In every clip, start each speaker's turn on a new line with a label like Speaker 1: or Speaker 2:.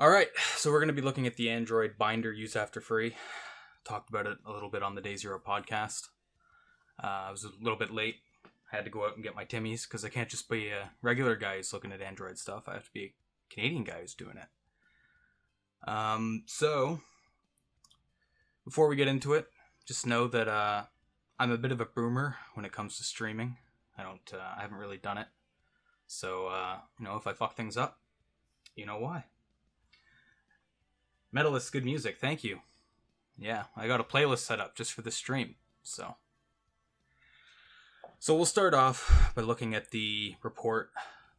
Speaker 1: Alright, so we're going to be looking at the Android binder use after free. Talked about it a little bit on the Day Zero podcast. I was a little bit late. I had to go out and get my Timmies because I can't just be a regular guy who's looking at Android stuff. I have to be a Canadian guy who's doing it. So, before we get into it, just know that I'm a bit of a boomer when it comes to streaming. I haven't really done it. So, if I fuck things up, you know why. Metalist, good music, thank you. Yeah, I got a playlist set up just for this stream, so we'll start off by looking at the report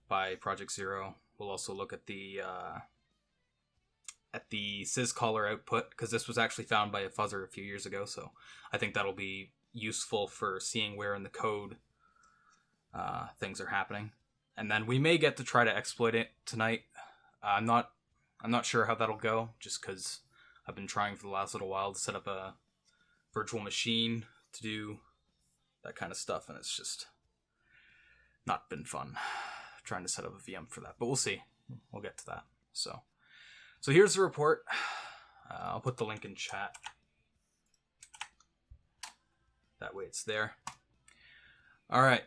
Speaker 1: by Project Zero. We'll also look at the syscaller output, because this was actually found by a fuzzer a few years ago, so I think that'll be useful for seeing where in the code things are happening. And then we may get to try to exploit it tonight. I'm not sure how that'll go, just because I've been trying for the last little while to set up a virtual machine to do that kind of stuff, and it's just not been fun trying to set up a VM for that. But we'll see. We'll get to that. So here's the report. I'll put the link in chat. That way it's there. All right.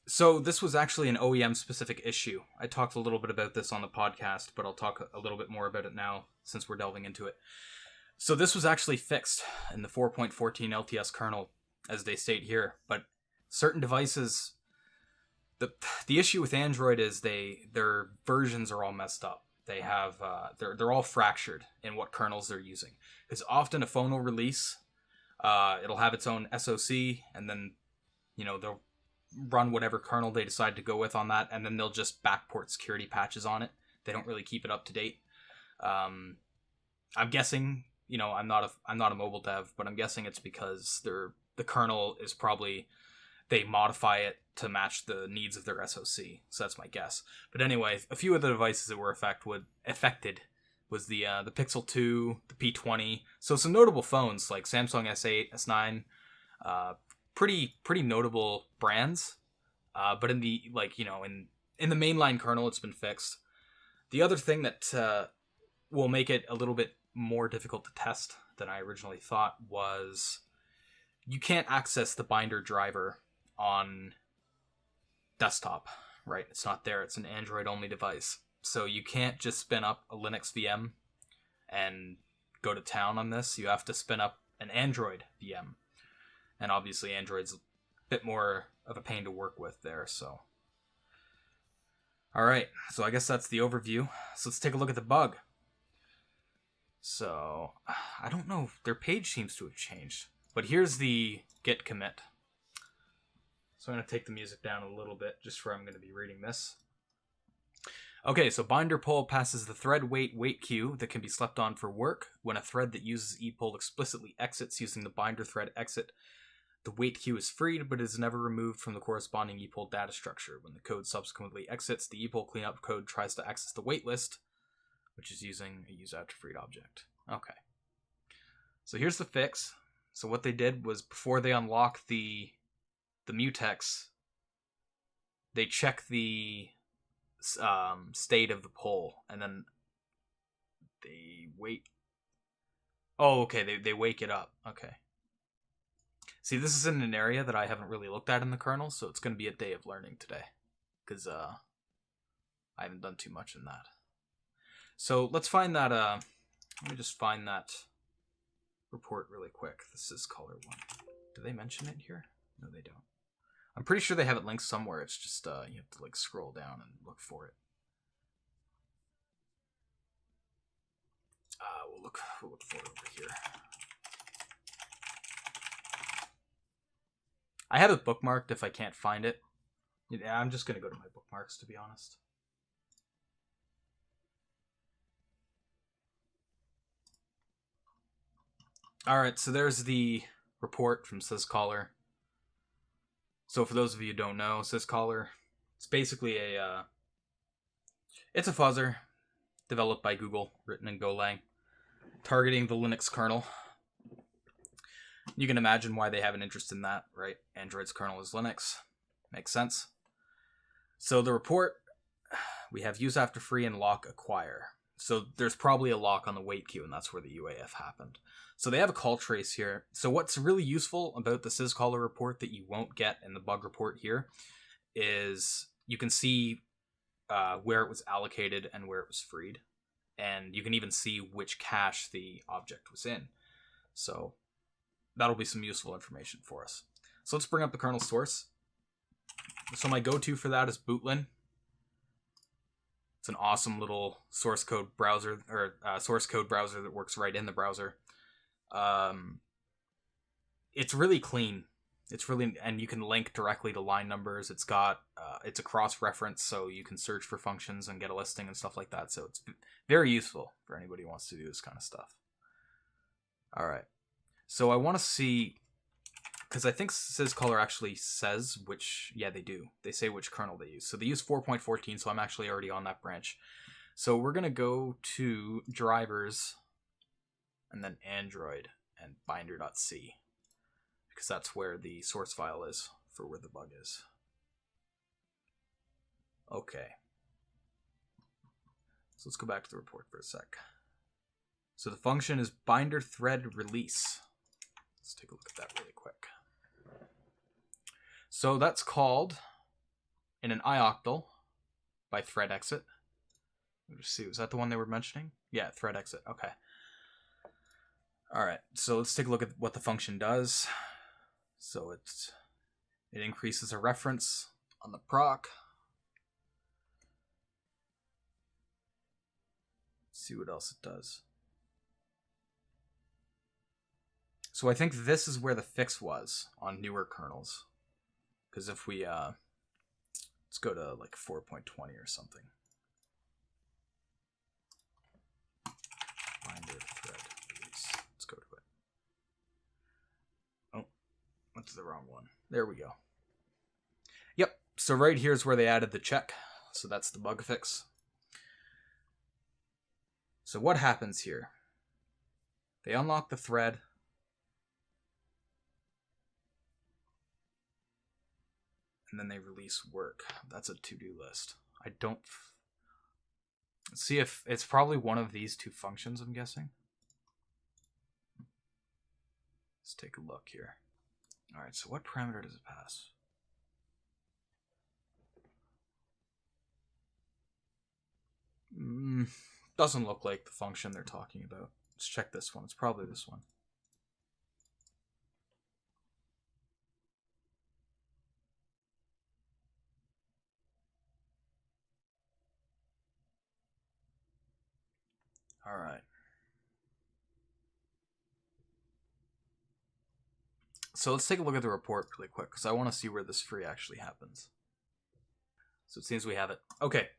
Speaker 1: So this was actually an OEM-specific issue. I talked a little bit about this on the podcast, but I'll talk a little bit more about it now since we're delving into it. So this was actually fixed in the 4.14 LTS kernel, as they state here. But certain devices, the issue with Android is their versions are all messed up. They have they're all fractured in what kernels they're using. Because often a phone will release, it'll have its own SoC, and then they'll run whatever kernel they decide to go with on that, and then they'll just backport security patches on it. They don't really keep it up to date. I'm guessing, I'm not a mobile dev, but I'm guessing it's because the kernel is probably, they modify it to match the needs of their SoC. So that's my guess. But anyway, a few of the devices that were affected was the Pixel 2, the P20. So some notable phones like Samsung S8, S9, pretty notable brands, but in the in the mainline kernel, it's been fixed. The other thing that will make it a little bit more difficult to test than I originally thought was you can't access the binder driver on desktop, right? It's not there. It's an Android only device, so you can't just spin up a Linux VM and go to town on this. You have to spin up an Android VM. And obviously Android's a bit more of a pain to work with there, so. Alright, so I guess that's the overview. So let's take a look at the bug. So, I don't know, their page seems to have changed. But here's the git commit. So I'm going to take the music down a little bit, just for I'm going to be reading this. Okay, so binder poll passes the thread wait queue that can be slept on for work. When a thread that uses epoll explicitly exits using the binder thread exit, the wait queue is freed, but is never removed from the corresponding epoll data structure. When the code subsequently exits, the epoll cleanup code tries to access the wait list, which is using a use after freed object. Okay. So here's the fix. So what they did was, before they unlock the mutex, they check the state of the poll, and then they wait. Oh, okay, they wake it up. Okay. See, this is in an area that I haven't really looked at in the kernel, so it's going to be a day of learning today, because I haven't done too much in that. So let's find that, let me just find that report really quick. This is color one. Do they mention it here? No, they don't. I'm pretty sure they have it linked somewhere. It's just, you have to scroll down and look for it. We'll look for it over here. I have it bookmarked if I can't find it. Yeah, I'm just going to go to my bookmarks, to be honest. Alright, so there's the report from syscaller. So for those of you who don't know, syscaller, it's basically it's a fuzzer developed by Google, written in Golang, targeting the Linux kernel. You can imagine why they have an interest in that, right? Android's kernel is Linux. Makes sense. So the report, we have use after free and lock acquire. So there's probably a lock on the wait queue, and that's where the UAF happened. So they have a call trace here. So what's really useful about the syscaller report that you won't get in the bug report here is you can see where it was allocated and where it was freed. And you can even see which cache the object was in. So that'll be some useful information for us. So let's bring up the kernel source. So my go-to for that is Bootlin. It's an awesome little source code browser, or source code browser that works right in the browser. It's really clean. It's really, and you can link directly to line numbers. It's got, it's a cross-reference, so you can search for functions and get a listing and stuff like that. So it's very useful for anybody who wants to do this kind of stuff. All right. So I want to see, because I think syscaller actually says which, yeah, they do. They say which kernel they use. So they use 4.14, so I'm actually already on that branch. So we're going to go to drivers and then Android and binder.c, because that's where the source file is for where the bug is. Okay. So let's go back to the report for a sec. So the function is binder thread release. Let's take a look at that really quick. So that's called in an ioctl by thread exit. Let's see, was that the one they were mentioning? Yeah, thread exit. Okay. All right. So let's take a look at what the function does. So it increases a reference on the proc. Let's see what else it does. So I think this is where the fix was on newer kernels. Because if we, let's go to like 4.20 or something. Binder thread release. Let's go to it. Oh, went to the wrong one. There we go. Yep, so right here is where they added the check. So that's the bug fix. So what happens here? They unlock the thread. And then they release work. That's a to-do list. I don't... Let's see if it's probably one of these two functions, I'm guessing. Let's take a look here. All right, so what parameter does it pass? Doesn't look like the function they're talking about. Let's check this one. It's probably this one. All right. So let's take a look at the report really quick, because I want to see where this free actually happens. So it seems we have it. Okay.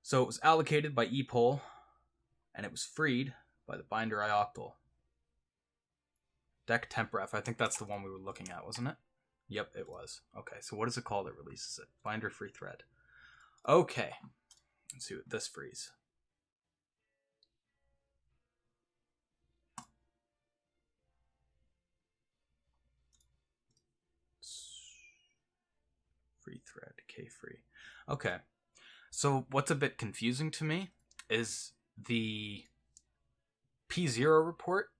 Speaker 1: So it was allocated by epoll, and it was freed by the binder ioctl. Dec tempref. I think that's the one we were looking at, wasn't it? Yep, it was. Okay, so what is it called that releases it? Binder free thread. Okay. Let's see what this frees. Free thread, k-free. Okay. So what's a bit confusing to me is the P0 report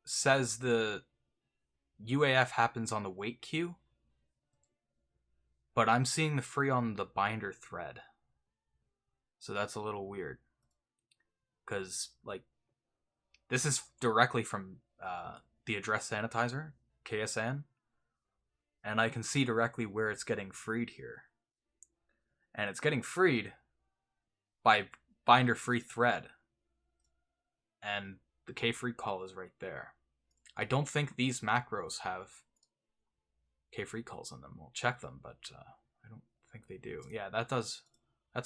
Speaker 1: says the UAF happens on the wait queue, but I'm seeing the free on the binder thread. So that's a little weird. Because, like, this is directly from the address sanitizer, KSN, and I can see directly where it's getting freed here. And it's getting freed by binder free thread. And the k-free call is right there. I don't think these macros have k-free calls in them. We'll check them, but I don't think they do. Yeah, that's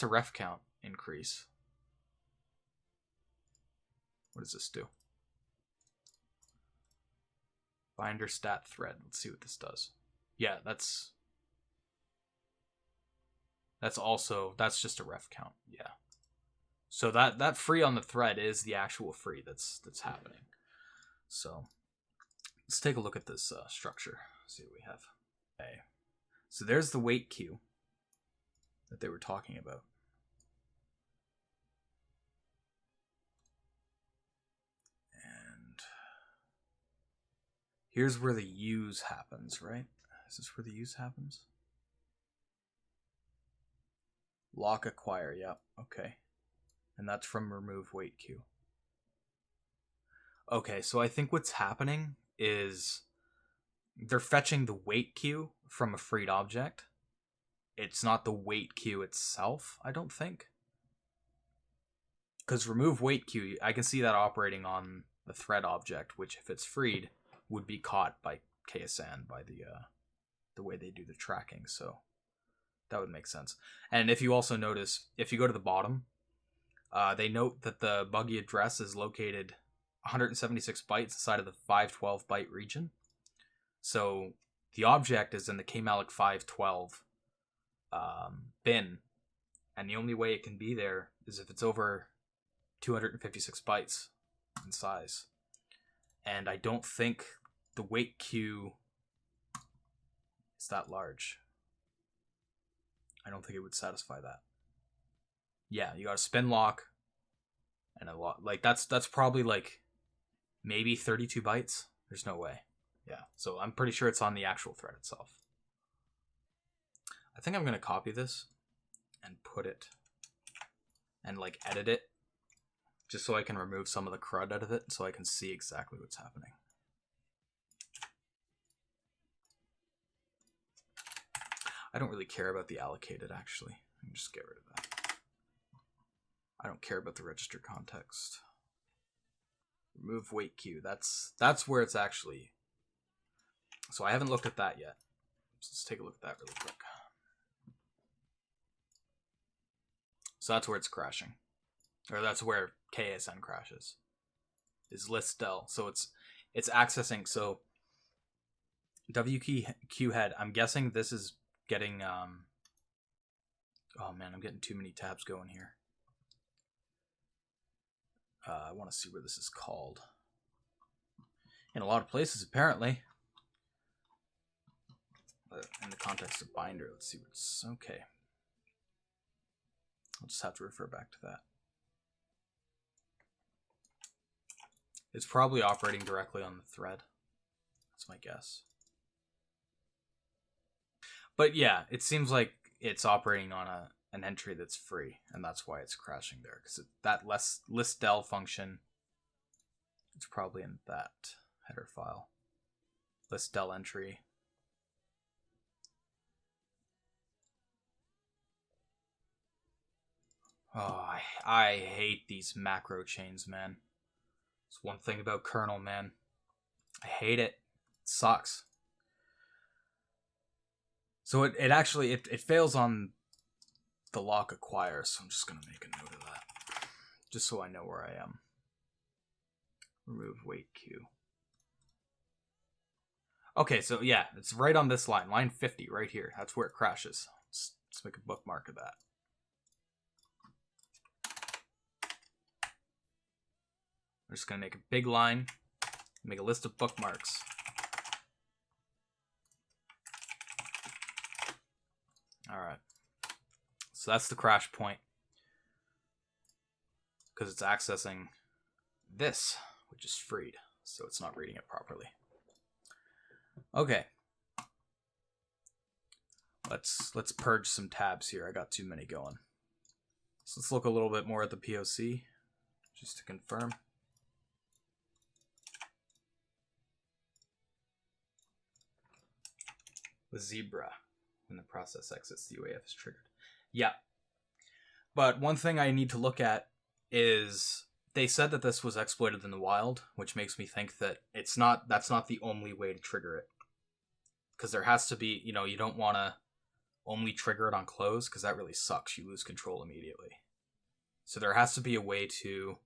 Speaker 1: a ref count increase. What does this do? Binder stat thread. Let's see what this does. Yeah, that's just a ref count. Yeah. So that free on the thread is the actual free that's happening. So let's take a look at this structure. See what we have. Okay. So there's the wait queue that they were talking about. Here's where the use happens, right? Is this where the use happens? Lock acquire, yep, okay. And that's from remove wait queue. Okay, so I think what's happening is they're fetching the wait queue from a freed object. It's not the wait queue itself, I don't think. Because remove wait queue, I can see that operating on the thread object, which if it's freed, would be caught by KSAN, by the way they do the tracking, so that would make sense. And if you also notice, if you go to the bottom, they note that the buggy address is located 176 bytes inside of the 512 byte region. So the object is in the kmalloc 512 bin, and the only way it can be there is if it's over 256 bytes in size. And I don't think the wait queue is that large. I don't think it would satisfy that. Yeah, you got a spin lock and a lot. Like that's probably like maybe 32 bytes. There's no way. Yeah, so I'm pretty sure it's on the actual thread itself. I think I'm gonna copy this and put it and like edit it just so I can remove some of the crud out of it so I can see exactly what's happening. I don't really care about the allocated, actually. I can just get rid of that. I don't care about the register context. Remove wait queue. That's where it's actually. So I haven't looked at that yet. So let's take a look at that really quick. So that's where it's crashing. Or that's where KSN crashes. Is list del. So it's accessing. So WQ head. I'm guessing this is getting oh man, I'm getting too many tabs going here. I want to see where this is called. In a lot of places, apparently. But in the context of binder, let's see what's okay. I'll just have to refer back to that. It's probably operating directly on the thread. That's my guess. But yeah, it seems like it's operating on an entry that's free, and that's why it's crashing there. Because that list del function, it's probably in that header file. List del entry. Oh, I hate these macro chains, man. It's one thing about kernel, man. I hate it. It sucks. So it actually fails on the lock acquire, so I'm just gonna make a note of that. Just so I know where I am. Remove wait queue. Okay, so yeah, it's right on this line. Line 50, right here. That's where it crashes. Let's make a bookmark of that. We're just gonna make a big line, make a list of bookmarks. Alright. So that's the crash point. Because it's accessing this, which is freed. So it's not reading it properly. Okay. Let's purge some tabs here. I got too many going. So let's look a little bit more at the POC, just to confirm. With zebra. When the process exits, the UAF is triggered. Yeah. But one thing I need to look at is they said that this was exploited in the wild, which makes me think that that's not the only way to trigger it. Because there has to be, you don't want to only trigger it on close, because that really sucks. You lose control immediately. So there has to be a way to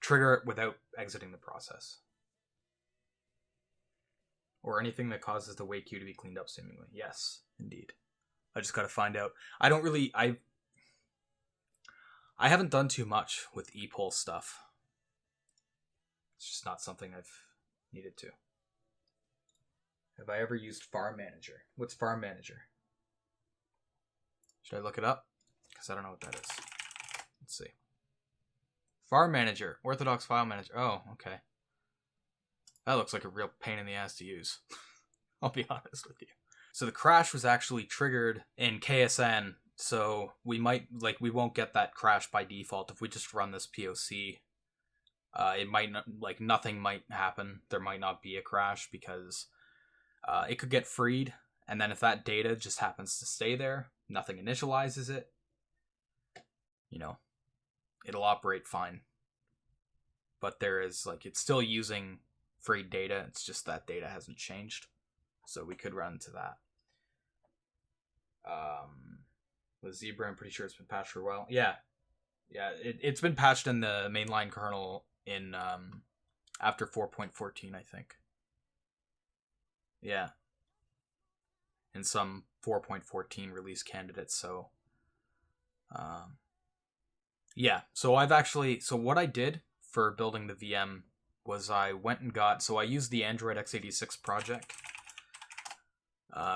Speaker 1: trigger it without exiting the process. Or anything that causes the wait queue to be cleaned up seemingly. Yes, indeed. I just got to find out. I haven't done too much with ePull stuff. It's just not something I've needed to. Have I ever used Farm Manager? What's Farm Manager? Should I look it up? Because I don't know what that is. Let's see. Farm Manager. Orthodox File Manager. Oh, okay. That looks like a real pain in the ass to use. I'll be honest with you. So the crash was actually triggered in KSN, so we won't get that crash by default if we just run this POC. It might not, nothing might happen. There might not be a crash because it could get freed, and then if that data just happens to stay there, nothing initializes it, it'll operate fine. But there is, it's still using freed data, it's just that data hasn't changed. So we could run into that. With Zebra, I'm pretty sure it's been patched for a while. Yeah, it's been patched in the mainline kernel in after 4.14, I think. Yeah, in some 4.14 release candidates. So, yeah. So what I did for building the VM was I went and I used the Android x86 project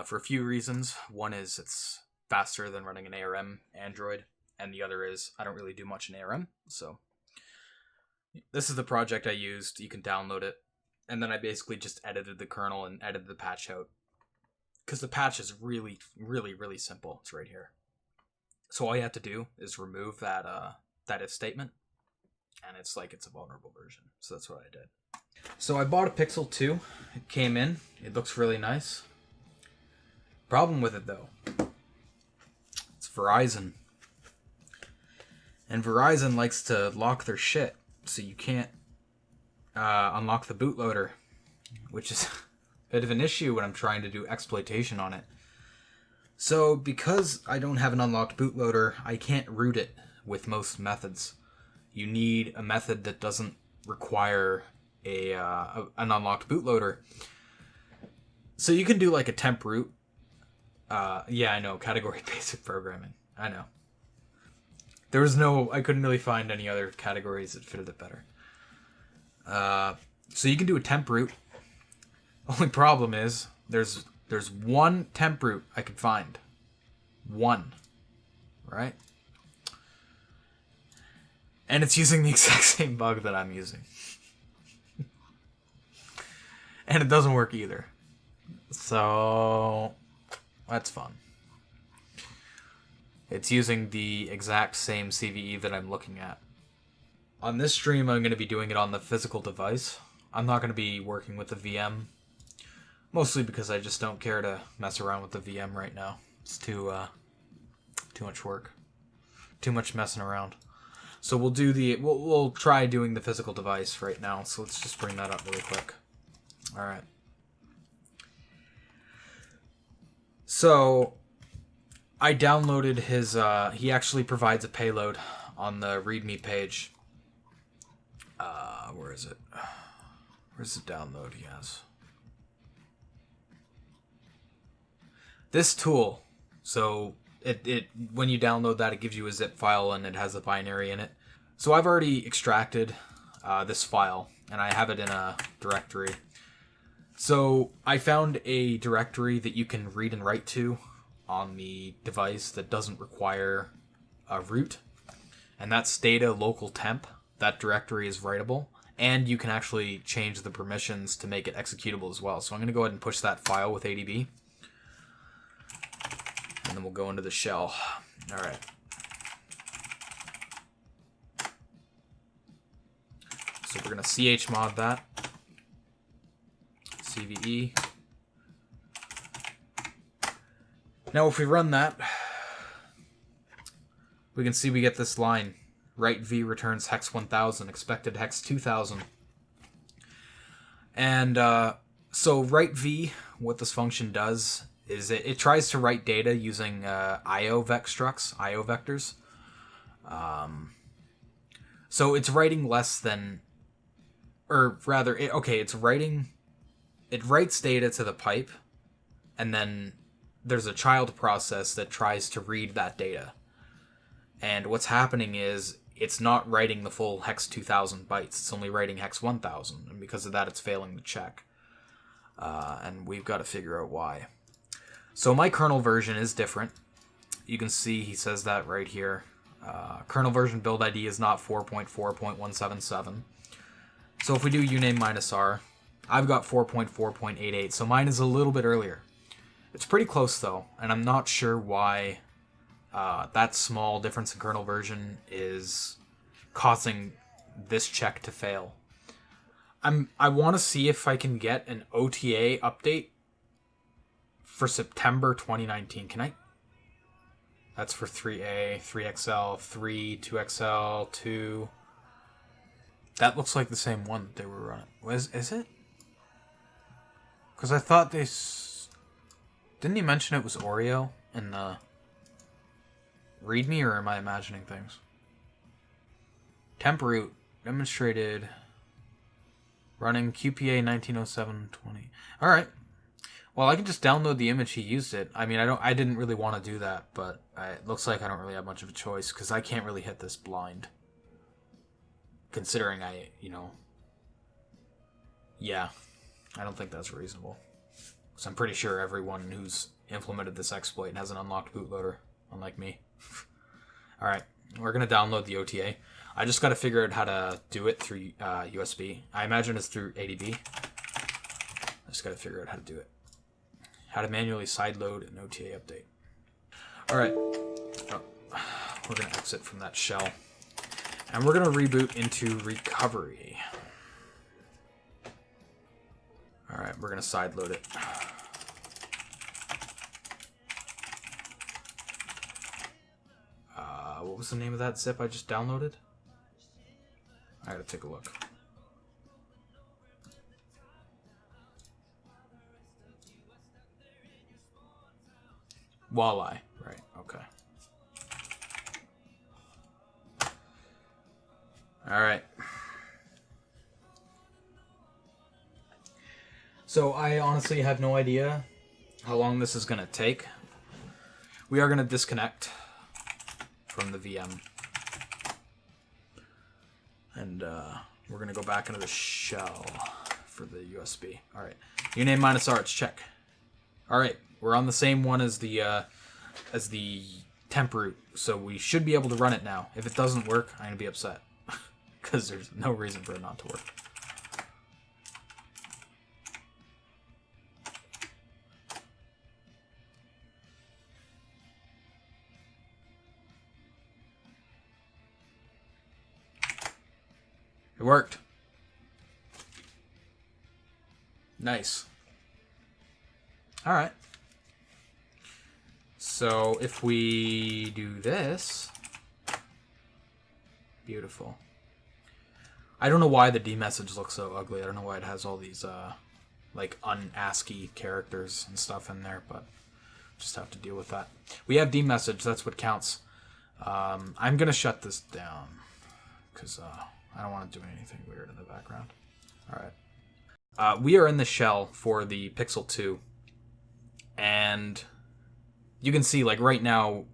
Speaker 1: for a few reasons. One is it's faster than running an ARM Android, and the other is I don't really do much in ARM. So this is the project I used. You can download it, and then I basically just edited the kernel and edited the patch out, because the patch is really, really, really simple. It's right here. So all you have to do is remove that if statement, and it's a vulnerable version. So that's what I did. So I bought a Pixel 2. It came in. It looks really nice. Problem with it, though, it's Verizon. And Verizon likes to lock their shit, so you can't unlock the bootloader, which is a bit of an issue when I'm trying to do exploitation on it. So because I don't have an unlocked bootloader, I can't root it with most methods. You need a method that doesn't require an unlocked bootloader. So you can do a temp root. Yeah, I know, category basic programming. I know. I couldn't really find any other categories that fitted it better. So you can do a temp root. Only problem is there's one temp root I could find. One. Right? And it's using the exact same bug that I'm using. And it doesn't work either. So that's fun. It's using the exact same CVE that I'm looking at. On this stream, I'm going to be doing it on the physical device. I'm not going to be working with the VM. Mostly because I just don't care to mess around with the VM right now. It's too much work. Too much messing around. So we'll try doing the physical device right now. So let's just bring that up really quick. All right. So I downloaded his, he actually provides a payload on the README page. Where is it? Where's the download he has? This tool. So it when you download that, it gives you a zip file and it has a binary in it. So I've already extracted this file and I have it in a directory. So I found a directory that you can read and write to on the device that doesn't require a root, and that's data local temp. That directory is writable, and you can actually change the permissions to make it executable as well. So I'm going to go ahead and push that file with ADB, and then we'll go into the shell. All right. So we're going to chmod that. CVE. Now if we run that, we can see we get this line. Write v returns hex 1000, expected hex 2000. And so write v, what this function does is it tries to write data using IO structs, IO vectors. So it's writing less than, or rather, it's writing, it writes data to the pipe, and then there's a child process that tries to read that data. And what's happening is it's not writing the full hex 2000 bytes. It's only writing hex 1000. And because of that, it's failing the check. And we've got to figure out why. So my kernel version is different. You can see he says that right here. Kernel version build ID is not 4.4.177. So if we do uname -r, I've got 4.4.88, so mine is a little bit earlier. It's pretty close though, and I'm not sure why that small difference in kernel version is causing this check to fail. I want to see if I can get an OTA update for September 2019. Can I? That's for 3A, 3XL, 3, 2XL, 2. That looks like the same one that they were running. Is it? Because I thought they... Didn't he mention it was Oreo in the README, or am I imagining things? Temp root demonstrated running QPA 1907-20. Alright. Well, I can just download the image he used it. I mean, I didn't really want to do that, but it looks like I don't really have much of a choice, because I can't really hit this blind. Considering yeah, I don't think that's reasonable. Because I'm pretty sure everyone who's implemented this exploit has an unlocked bootloader, unlike me. Alright, we're going to download the OTA. I just got to figure out how to do it through USB. I imagine it's through ADB. I just got to figure out how to do it. How to manually sideload an OTA update. Alright, we're going to exit from that shell. And we're going to reboot into recovery. Alright, we're going to sideload it. What was the name of that zip I just downloaded? I gotta take a look. Walleye, right, okay. Alright. So I honestly have no idea how long this is going to take. We are going to disconnect from the VM. And we're going to go back into the shell for the USB. Alright. Uname -R, it's check. Alright, we're on the same one as the temp root, so we should be able to run it now. If it doesn't work, I'm going to be upset. Because there's no reason for it not to work. It worked. Nice. Alright. So if we do this... Beautiful. I don't know why the D message looks so ugly. I don't know why it has all these like un-ASCII characters and stuff in there, but just have to deal with that. We have D message, that's what counts. I'm gonna shut this down because I don't want to do anything weird in the background. Alright. We are in the shell for the Pixel 2. And you can see, like, right now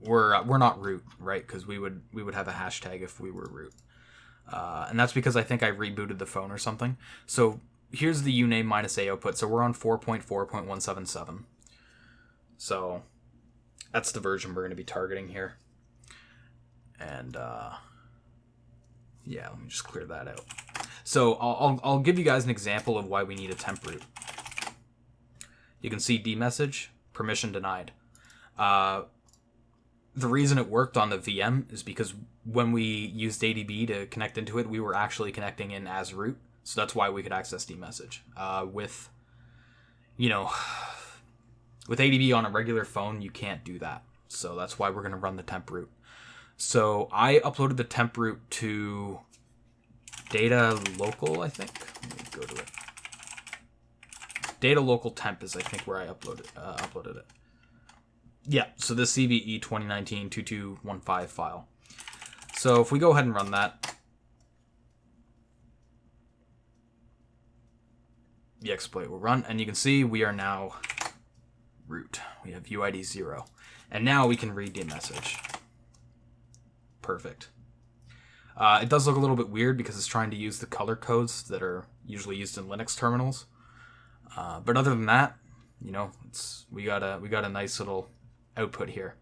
Speaker 1: we're not root, right? Because we would have a hashtag if we were root. And that's because I think I rebooted the phone or something. So here's the uname -a output. So we're on 4.4.177. So that's the version we're going to be targeting here. And yeah, let me just clear that out. So I'll give you guys an example of why we need a temp root. You can see dmessage, permission denied. The reason it worked on the VM is because when we used ADB to connect into it, we were actually connecting in as root. So that's why we could access dmessage. With ADB on a regular phone, you can't do that. So that's why we're going to run the temp root. So I uploaded the temp root to data local, I think. Let me go to it. Data local temp is, I think, where I uploaded it. Yeah, so this CVE-2019-2215 file. So if we go ahead and run that, the exploit will run, and you can see we are now root. We have UID 0. And now we can read the message. Perfect. It does look a little bit weird because it's trying to use the color codes that are usually used in Linux terminals. But other than that, we got a nice little output here.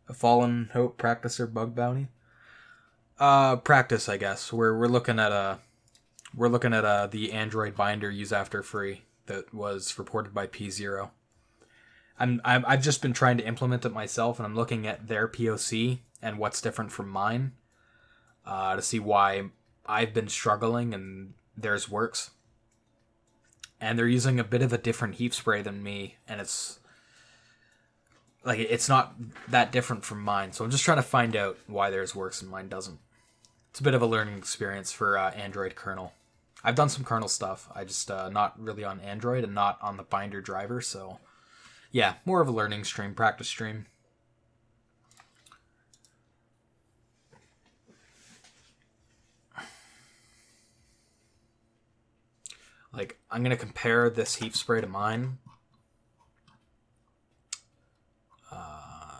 Speaker 1: A fallen hope practicer bug bounty. Practice, I guess. We're looking at the Android binder use after free that was reported by P0. I've just been trying to implement it myself, and I'm looking at their POC and what's different from mine to see why I've been struggling and theirs works. And they're using a bit of a different heap spray than me, and it's not that different from mine. So I'm just trying to find out why theirs works and mine doesn't. It's a bit of a learning experience for Android kernel. I've done some kernel stuff. I just not really on Android and not on the binder driver. So yeah, more of a learning stream, practice stream. Like, I'm going to compare this heap spray to mine.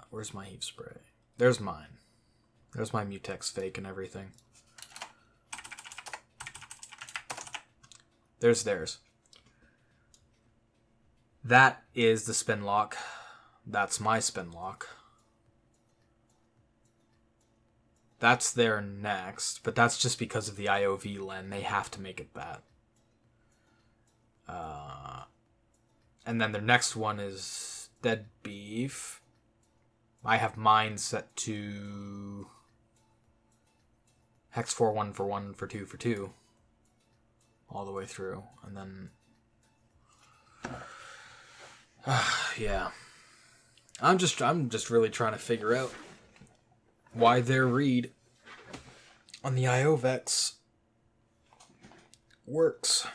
Speaker 1: Where's my heap spray? There's mine. There's my Mutex fake and everything. There's theirs. That is the spin lock. That's my spin lock. That's there next, but that's just because of the IOV len. They have to make it that. And then their next one is Dead Beef. I have mine set to hex 4 1 for 1 for 2 for 2 all the way through, and then yeah, I'm just really trying to figure out why their read on the IOVEX works.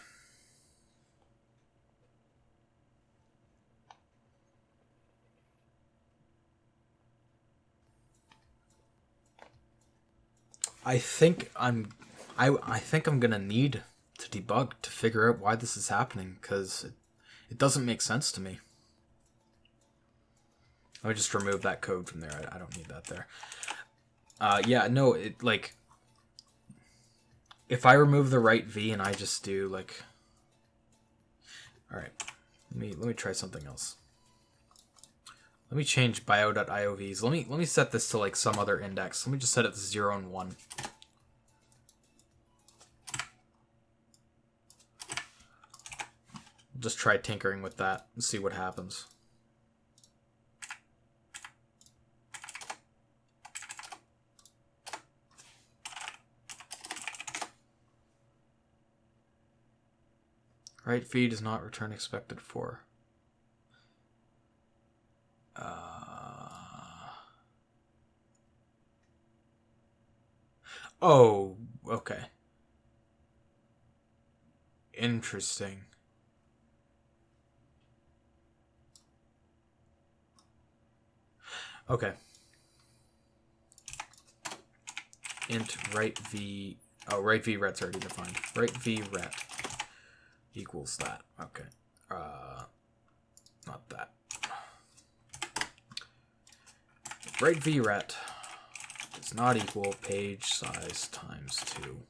Speaker 1: I think I'm gonna need to debug to figure out why this is happening, because it doesn't make sense to me. Let me just remove that code from there. I don't need that there. Yeah, no, it like if I remove the right V and I just do like, all right, let me try something else. Let me change bio.iovs. Let me set this to like some other index. Let me just set it to 0 and 1. Just try tinkering with that and see what happens. Right V does not return expected for. Oh, okay. Interesting. Okay. Int right V. Oh, right V ret's already defined. Right V ret equals that. Okay. Not that. Right V ret does not equal page size times 2.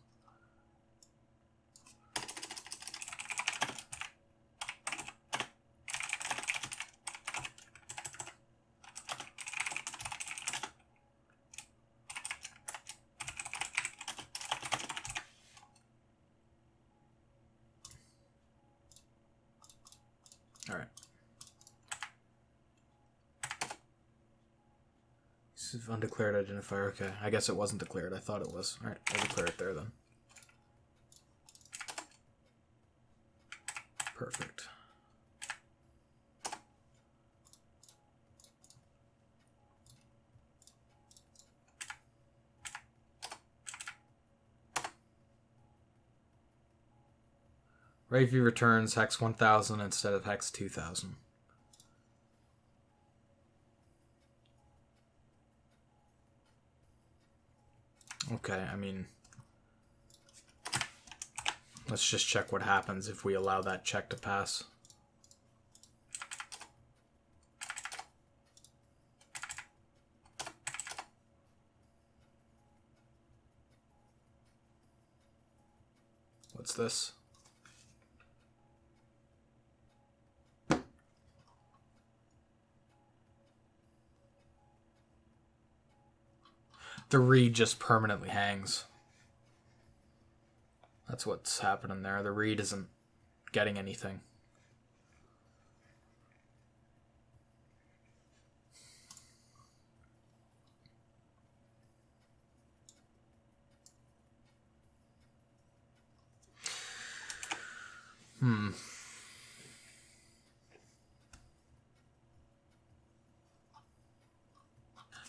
Speaker 1: All right. This is undeclared identifier. Okay, I guess it wasn't declared. I thought it was. All right, I'll declare it there then. Perfect. Right V returns hex 1000 instead of hex 2000. Okay, I mean, let's just check what happens if we allow that check to pass. What's this? The read just permanently hangs. That's what's happening there. The read isn't getting anything.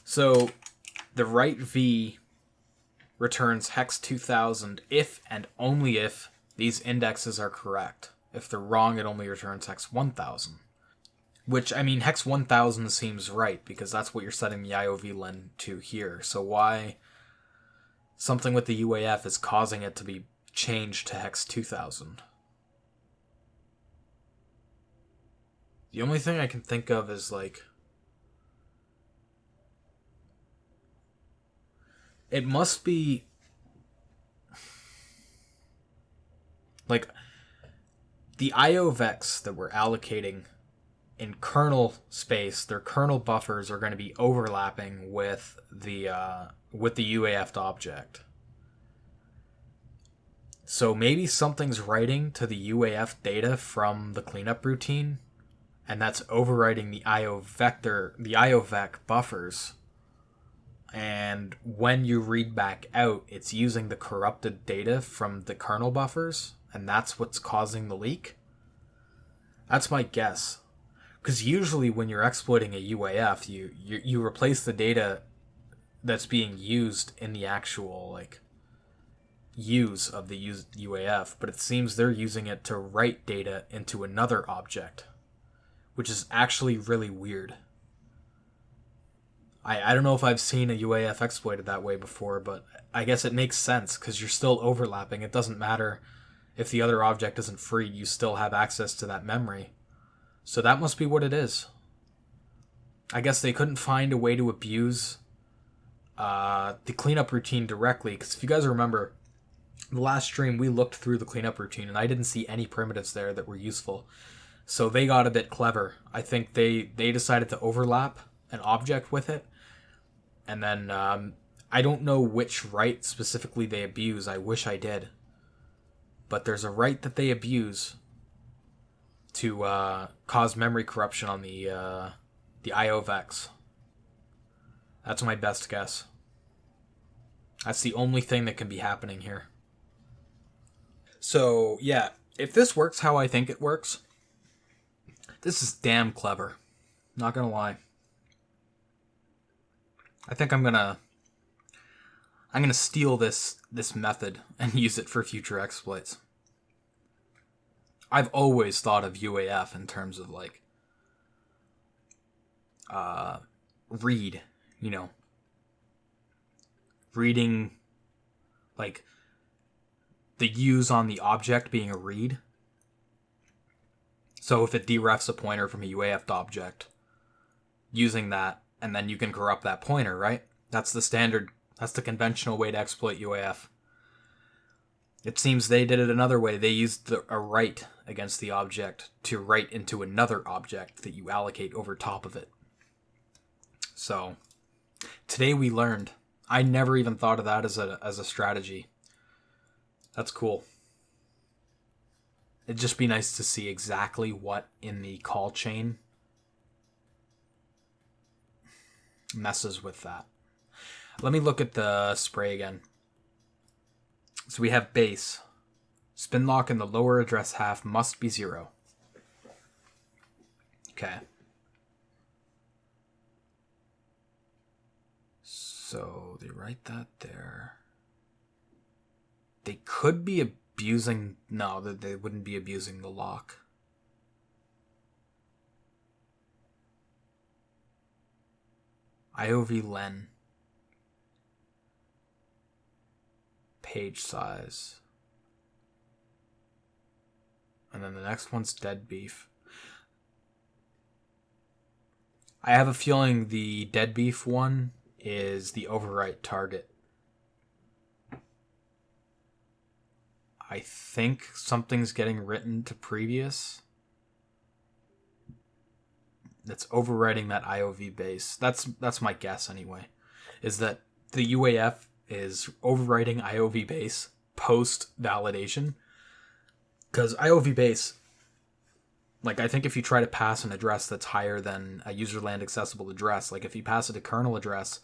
Speaker 1: So the write V returns hex 2000 if and only if these indexes are correct. If they're wrong, it only returns hex 1000. Which, I mean, hex 1000 seems right, because that's what you're setting the IOV len to here. So why something with the UAF is causing it to be changed to hex 2000? The only thing I can think of is, like, it must be, like, the IO vex that we're allocating in kernel space, their kernel buffers are going to be overlapping with the UAF object. So maybe something's writing to the UAF data from the cleanup routine, and that's overwriting the IO vec buffers. And when you read back out, it's using the corrupted data from the kernel buffers, and that's what's causing the leak? That's my guess. Because usually when you're exploiting a UAF, you replace the data that's being used in the actual, like, use of the used UAF, but it seems they're using it to write data into another object, which is actually really weird. I don't know if I've seen a UAF exploited that way before, but I guess it makes sense, because you're still overlapping. It doesn't matter if the other object isn't freed, you still have access to that memory. So that must be what it is. I guess they couldn't find a way to abuse the cleanup routine directly, because if you guys remember, the last stream we looked through the cleanup routine, and I didn't see any primitives there that were useful. So they got a bit clever. I think they decided to overlap an object with it. And then I don't know which write specifically they abuse. I wish I did. But there's a write that they abuse to cause memory corruption on the IO vex. That's my best guess. That's the only thing that can be happening here. So, yeah, if this works how I think it works, this is damn clever. Not gonna lie. I think I'm gonna steal this method and use it for future exploits. I've always thought of UAF in terms of, like, read, reading, like, the use on the object being a read. So if it derefs a pointer from a UAF object, using that, and then you can corrupt that pointer, right? That's the standard, that's the conventional way to exploit UAF. It seems they did it another way. They used a write against the object to write into another object that you allocate over top of it. So, today we learned. I never even thought of that as a strategy. That's cool. It'd just be nice to see exactly what in the call chain messes with that. Let me look at the spray again. So we have base. Spin lock in the lower address half must be 0. Okay. So they write that there. They could be abusing... No, they wouldn't be abusing the lock. IOV len. Page size. And then the next one's dead beef. I have a feeling the dead beef one is the overwrite target. I think something's getting written to previous that's overwriting that IOV base. That's my guess anyway. Is that the UAF is overwriting IOV base post validation. Because IOV base, like, I think if you try to pass an address that's higher than a userland accessible address, like if you pass it a kernel address,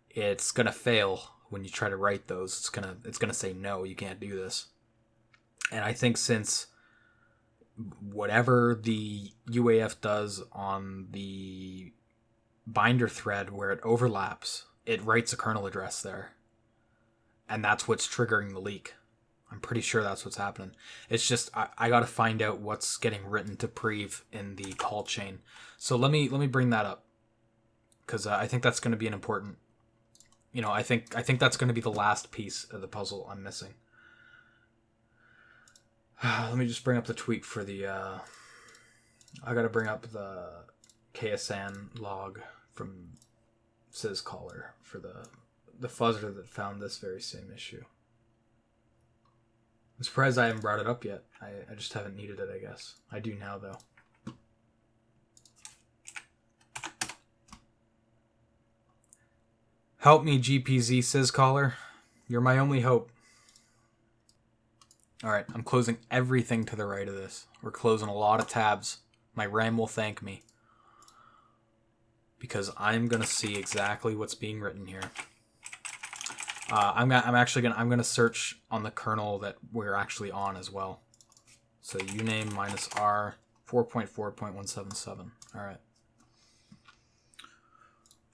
Speaker 1: it's gonna fail when you try to write those. It's gonna say no, you can't do this. And I think since whatever the UAF does on the binder thread where it overlaps, it writes a kernel address there. And that's what's triggering the leak. I'm pretty sure that's what's happening. It's just I got to find out what's getting written to prev in the call chain. So let me bring that up, because I think that's going to be an important. I think that's going to be the last piece of the puzzle I'm missing. Let me just bring up the tweet for the. I got to bring up the KSAN log from syscaller for the fuzzer that found this very same issue. I'm surprised I haven't brought it up yet. I just haven't needed it, I guess. I do now, though. Help me, GPZ syscaller. You're my only hope. Alright, I'm closing everything to the right of this. We're closing a lot of tabs. My RAM will thank me. Because I'm going to see exactly what's being written here. I'm gonna search on the kernel that we're actually on as well. So uname -r 4.4.177. All right.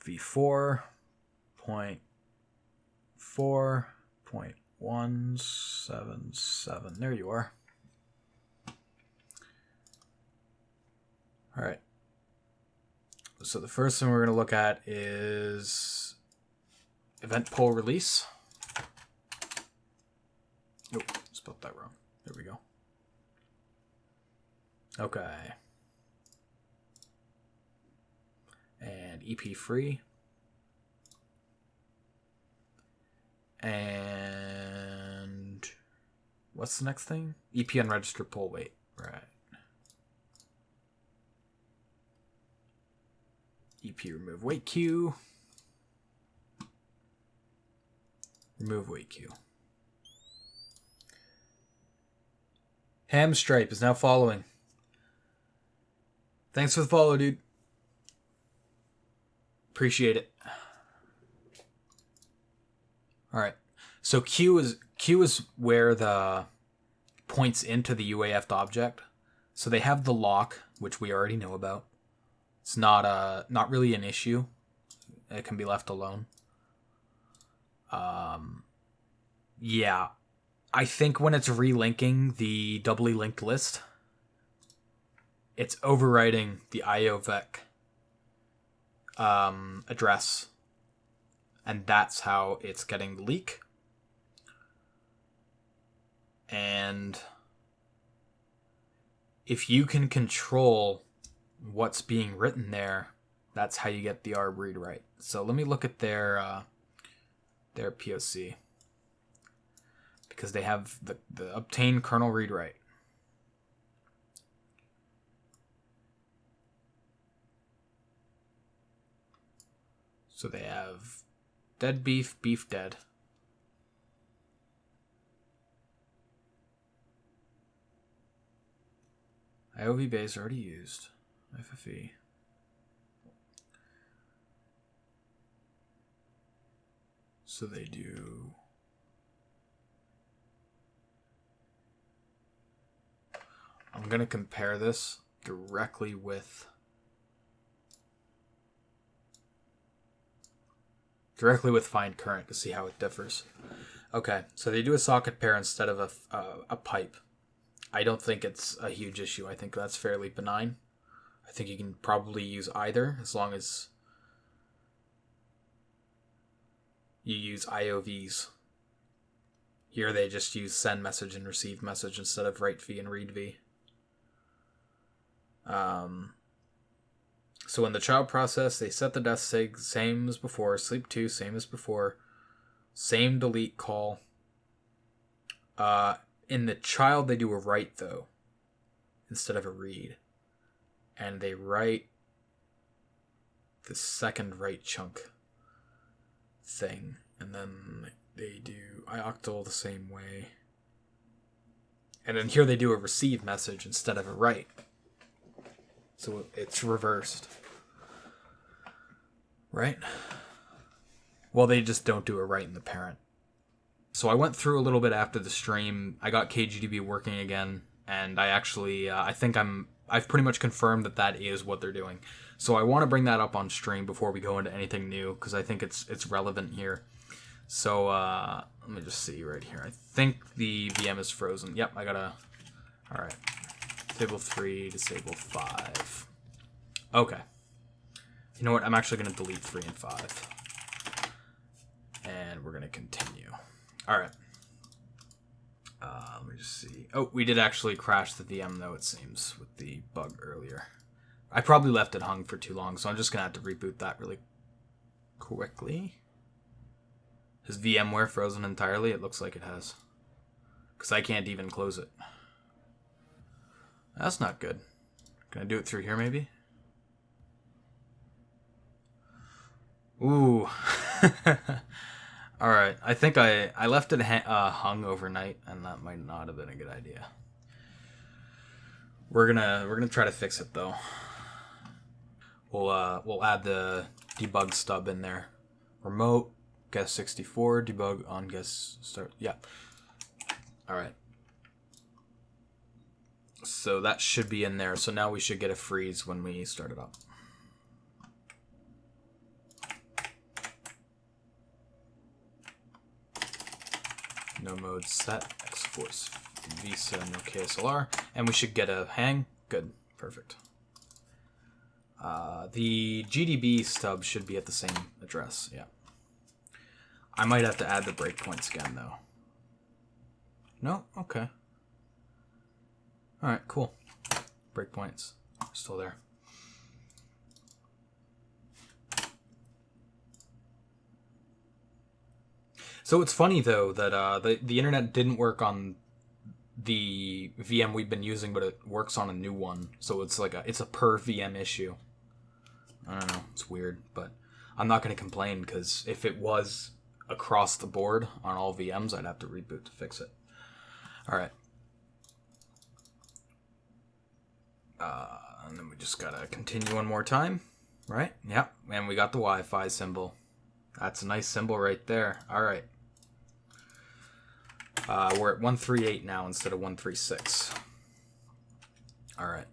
Speaker 1: v4.4.177. There you are. All right. So the first thing we're gonna look at is event poll release. Oh, spelled that wrong. There we go. Okay. And EP free. And what's the next thing? EP unregistered poll weight. Right. EP remove weight queue. Remove weight queue. Hamstripe is now following. Thanks for the follow, dude. Appreciate it. All right. So Q is where the points into the UAF object. So they have the lock, which we already know about. It's not really an issue. It can be left alone. Yeah, I think when it's relinking the doubly linked list, it's overwriting the IOVEC address, and that's how it's getting the leak. And if you can control what's being written there, that's how you get the ARB read write. So let me look at their POC, because they have the obtain kernel read write. So they have dead beef, beef dead. IOV base already used. FFE. So they do. I'm going to compare this directly with find current to see how it differs. Okay, so they do a socket pair instead of a pipe. I don't think it's a huge issue. I think that's fairly benign. I think you can probably use either as long as you use IOVs. Here they just use send message and receive message instead of write v and read v. So in the child process, they set the death sig, same as before. Sleep 2, same as before. Same delete call. In the child, they do a write, though, instead of a read. And they write the second write chunk
Speaker 2: thing, and then they do ioctl the same way. And then here they do a receive message instead of a write. So it's reversed. Right? Well, they just don't do a write in the parent. So I went through a little bit after the stream. I got KGDB working again, and I actually, I've pretty much confirmed that is what they're doing. So I want to bring that up on stream before we go into anything new, because I think it's relevant here. So let me just see right here. I think the VM is frozen. Yep, I gotta. All right, disable 3, disable 5. Okay. You know what? I'm actually gonna delete 3 and 5, and we're gonna continue. All right. Let me just see. Oh, we did actually crash the VM though, it seems, with the bug earlier. I probably left it hung for too long, so I'm just gonna have to reboot that really quickly. Has VMware frozen entirely? It looks like it has, because I can't even close it. That's not good. Can I do it through here, maybe? Ooh. Alright, I think I left it hung overnight, and that might not have been a good idea. We're gonna try to fix it though. We'll add the debug stub in there. Remote guest 64 debug on guest start. Yeah. Alright. So that should be in there. So now we should get a freeze when we start it up. No mode set, X-Force, Visa, no KSLR, and we should get a hang. Good, perfect. The GDB stub should be at the same address, yeah. I might have to add the breakpoints again, though. No? Okay. Alright, cool. Breakpoints. Still there. So it's funny, though, that the internet didn't work on the VM we've been using, but it works on a new one. So it's like it's a per VM issue. I don't know. It's weird, but I'm not going to complain, because if it was across the board on all VMs, I'd have to reboot to fix it. All right. And then we just got to continue one more time, right? Yep. And we got the Wi-Fi symbol. That's a nice symbol right there. All right. We're at 138 now instead of 136. All right.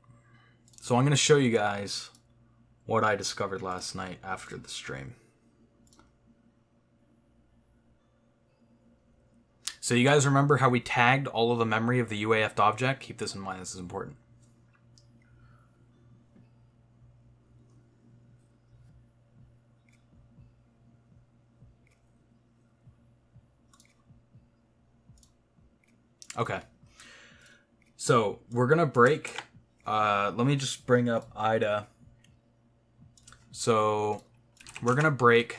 Speaker 2: So I'm going to show you guys what I discovered last night after the stream. So you guys remember how we tagged all of the memory of the UAF object? Keep this in mind, this is important. Okay. So we're going to break. Let me just bring up IDA. So we're going to break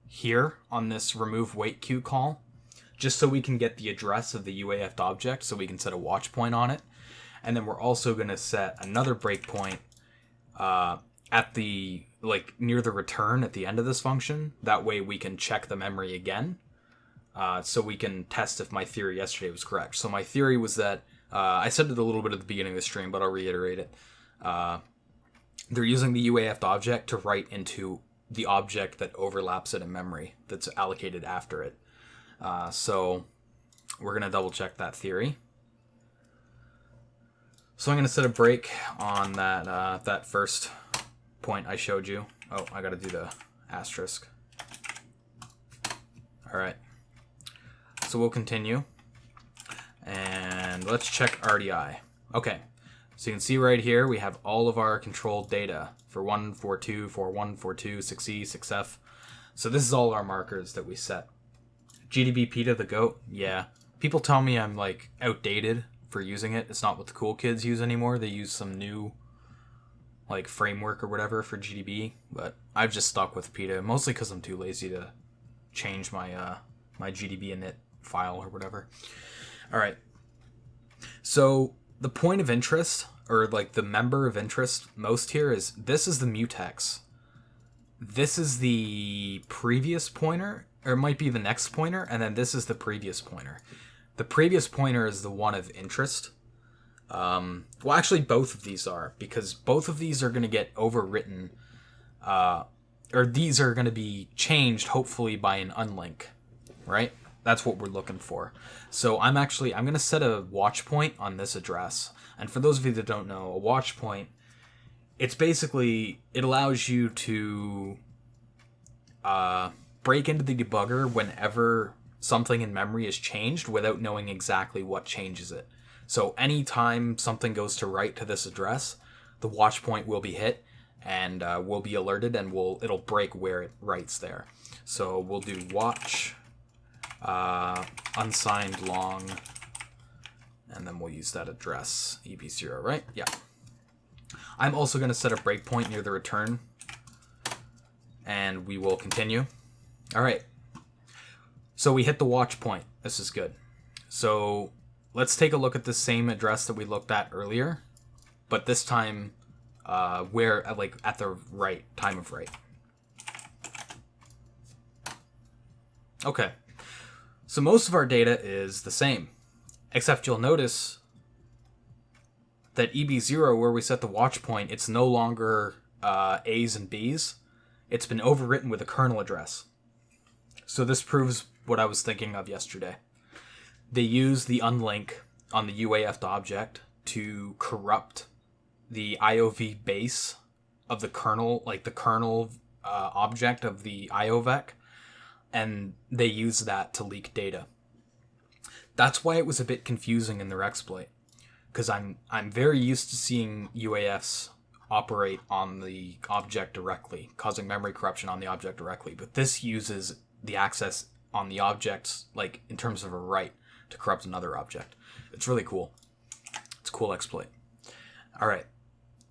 Speaker 2: here on this remove wait queue call, just so we can get the address of the UAF object, so we can set a watch point on it. And then we're also going to set another breakpoint at the, near the return at the end of this function. That way we can check the memory again. So we can test if my theory yesterday was correct. So my theory was that, I said it a little bit at the beginning of the stream, but I'll reiterate it. They're using the UAF object to write into the object that overlaps it in memory that's allocated after it. So we're going to double check that theory. So I'm going to set a break on that, that first point I showed you. Oh, I got to do the asterisk. All right. So we'll continue, and let's check RDI. Okay, so you can see right here we have all of our controlled data for 142, 41, 42, 6E, 6F. So this is all our markers that we set. GDB PETA the GOAT, yeah. People tell me I'm outdated for using it. It's not what the cool kids use anymore. They use some new framework or whatever for GDB, but I've just stuck with PETA, mostly because I'm too lazy to change my my GDB init file or whatever. All right. So the point of interest, or the member of interest most here, is this is the mutex. this is the previous pointer, or it might be the next pointer, and then this is the previous pointer. The previous pointer is the one of interest. Well, actually, both of these are, because both of these are going to get overwritten, or these are going to be changed, hopefully, by an unlink, right? That's what we're looking for. So I'm going to set a watch point on this address. And for those of you that don't know, a watch point, it's basically, it allows you to break into the debugger whenever something in memory is changed without knowing exactly what changes it. So anytime something goes to write to this address, the watch point will be hit and we'll be alerted, and it'll break where it writes there. So we'll do watch unsigned long, and then we'll use that address, EB0, right? Yeah. I'm also going to set a breakpoint near the return, and we will continue. All right. So we hit the watch point. This is good. So let's take a look at the same address that we looked at earlier, but this time at the right time of write. Okay. So most of our data is the same, except you'll notice that EB0, where we set the watch point, it's no longer A's and B's. It's been overwritten with a kernel address. So this proves what I was thinking of yesterday. They use the unlink on the UAF object to corrupt the IOV base of the kernel, like the kernel object of the IOVEC, and they use that to leak data. That's why it was a bit confusing in their exploit, because I'm very used to seeing UAFs operate on the object directly, causing memory corruption on the object directly. But this uses the access on the objects, like in terms of a write, to corrupt another object. It's really cool. It's a cool exploit. All right.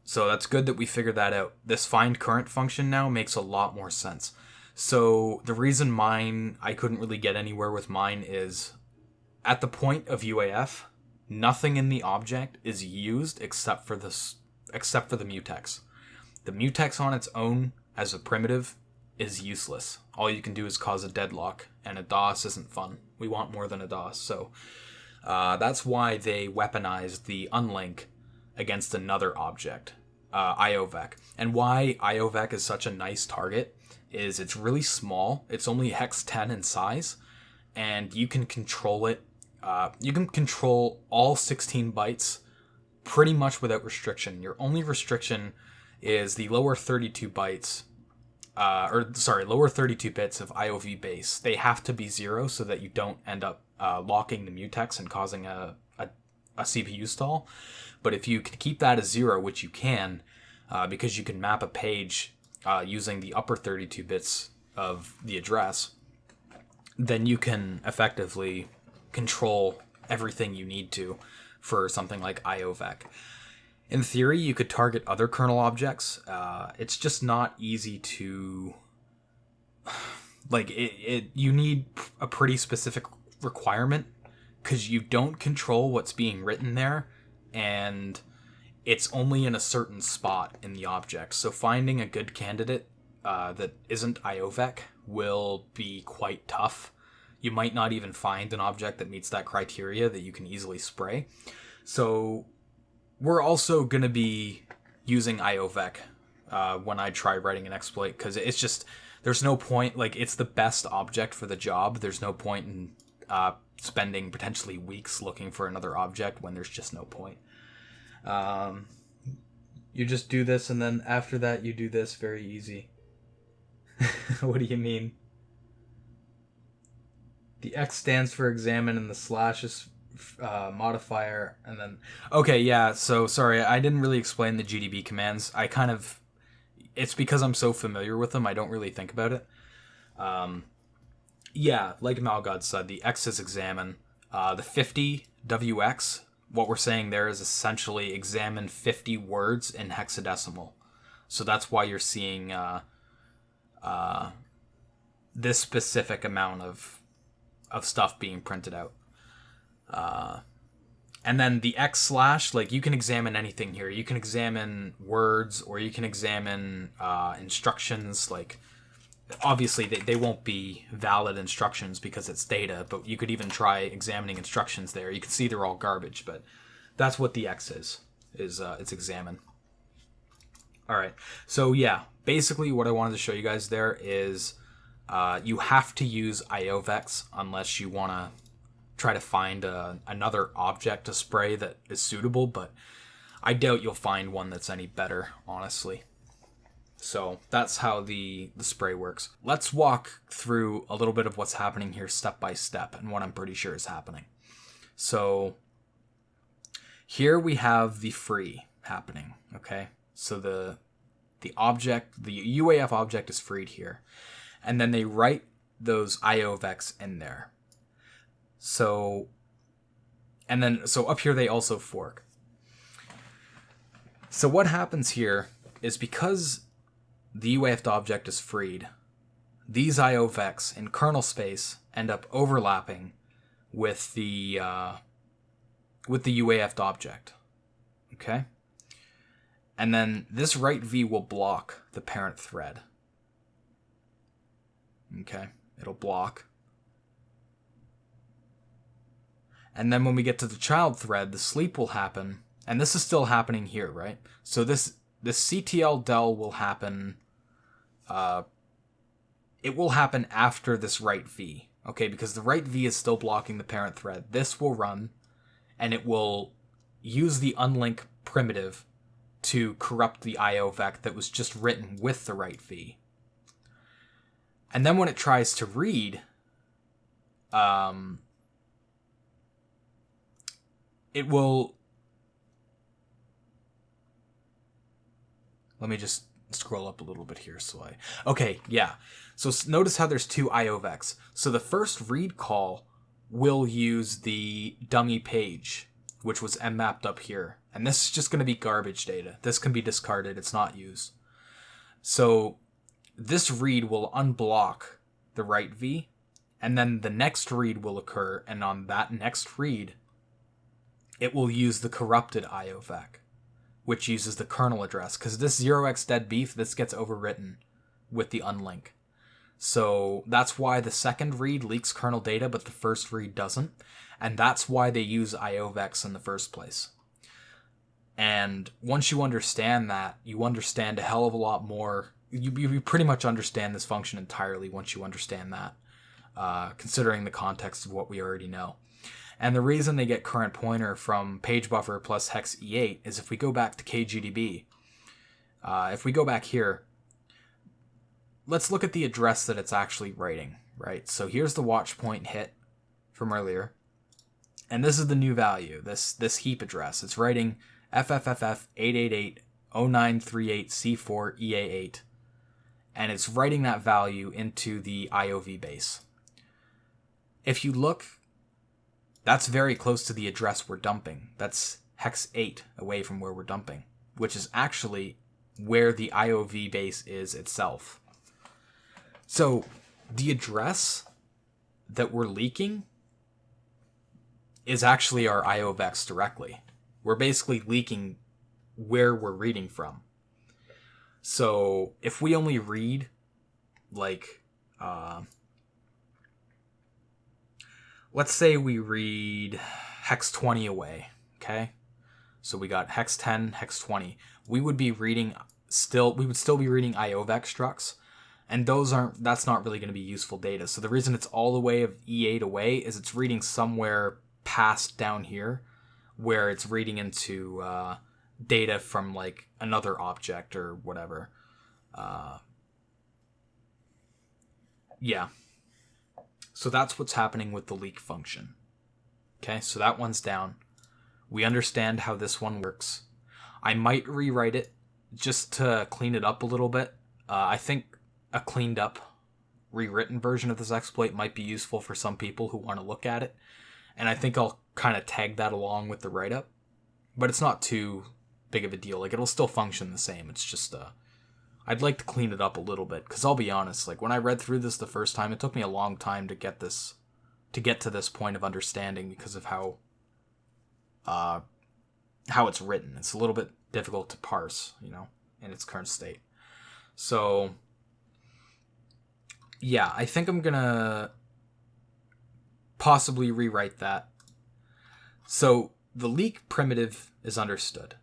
Speaker 2: So that's good that we figured that out. This find current function now makes a lot more sense. So the reason I couldn't really get anywhere with mine is at the point of UAF, nothing in the object is used except for the mutex. The mutex on its own as a primitive is useless. All you can do is cause a deadlock, and a DOS isn't fun. We want more than a DOS. So that's why they weaponized the unlink against another object, IOVEC. And why IOVEC is such a nice target is it's really small. It's only hex 10 in size, and you can control it. You can control all 16 bytes pretty much without restriction. Your only restriction is the lower 32 bytes, lower 32 bits of IOV base. They have to be 0 so that you don't end up locking the mutex and causing a CPU stall. But if you can keep that as 0, which you can, because you can map a page using the upper 32 bits of the address, then you can effectively control everything you need to for something like IOVEC. In theory, you could target other kernel objects. It's just not easy to... you need a pretty specific requirement, because you don't control what's being written there, and it's only in a certain spot in the object. So finding a good candidate that isn't IOVEC will be quite tough. You might not even find an object that meets that criteria that you can easily spray. So we're also going to be using IOVEC when I try writing an exploit, because it's just, there's no point, it's the best object for the job. There's no point in spending potentially weeks looking for another object when there's just no point. You just do this, and then after that you do this. Very easy. What do you mean? The X stands for examine, and the slash is modifier, and then... Okay, yeah, so sorry, I didn't really explain the GDB commands. It's because I'm so familiar with them, I don't really think about it. Yeah, like Malgod said, the X is examine. The 50 WX, what we're saying there is essentially examine 50 words in hexadecimal. So that's why you're seeing this specific amount of stuff being printed out. And then the x/, like, you can examine anything here. You can examine words, or you can examine instructions. Like, obviously, they won't be valid instructions because it's data, but you could even try examining instructions there. You can see they're all garbage, but that's what the x is it's examine. All right, so yeah, basically what I wanted to show you guys there is you have to use IOVEX unless you want to try to find another object to spray that is suitable, but I doubt you'll find one that's any better, honestly. So that's how the spray works. Let's walk through a little bit of what's happening here step by step and what I'm pretty sure is happening. So here we have the free happening, okay? So the object, the UAF object is freed here. And then they write those IOVEX in there. So up here they also fork. So what happens here is because the UAF object is freed, these IOVEX in kernel space end up overlapping with the UAF object. Okay? And then this write v will block the parent thread. Okay? It'll block. And then when we get to the child thread, the sleep will happen. And this is still happening here, right? So this CTL del will happen. It will happen after this write v. Okay, because the write v is still blocking the parent thread. This will run, and it will use the unlink primitive to corrupt the IOVEC that was just written with the write v. And then when it tries to read, it will... Let me just scroll up a little bit here. Okay, yeah. So notice how there's two IOVEX. So the first read call will use the dummy page, which was mapped up here. And this is just going to be garbage data. This can be discarded. It's not used. So this read will unblock the write v, and then the next read will occur, and on that next read, it will use the corrupted IOVEC, which uses the kernel address, because this 0x dead beef, this gets overwritten with the unlink. So that's why the second read leaks kernel data, but the first read doesn't, and that's why they use IOVEX in the first place. And once you understand that, you understand a hell of a lot more. You pretty much understand this function entirely once you understand that, considering the context of what we already know. And the reason they get current pointer from page buffer plus hex E8 is if we go back to KGDB, if we go back here, let's look at the address that it's actually writing, right? So here's the watch point hit from earlier, and this is the new value, this heap address. It's writing FFFF 888-0938C4 EA8, and it's writing that value into the IOV base. If you look, that's very close to the address we're dumping. That's hex 8 away from where we're dumping, which is actually where the IOV base is itself. So the address that we're leaking is actually our IOVEX directly. We're basically leaking where we're reading from. So if we only read, like, let's say we read hex 20 away, okay? So we got hex 10, hex 20. We would still be reading IOVEX structs, and that's not really going to be useful data. So the reason it's all the way of E8 away is it's reading somewhere past down here, where it's reading into data from like another object or whatever. Yeah. So that's what's happening with the leak function. Okay, so that one's down. We understand how this one works. I might rewrite it just to clean it up a little bit. I think a cleaned up, rewritten version of this exploit might be useful for some people who want to look at it. And I think I'll kind of tag that along with the write-up. But it's not too big of a deal. Like, it'll still function the same. It's just, I'd like to clean it up a little bit. Because I'll be honest, like, when I read through this the first time, it took me a long time to get to this point of understanding because of how how it's written. It's a little bit difficult to parse, in its current state. So, yeah, I think I'm gonna possibly rewrite that. So, the leak primitive is understood.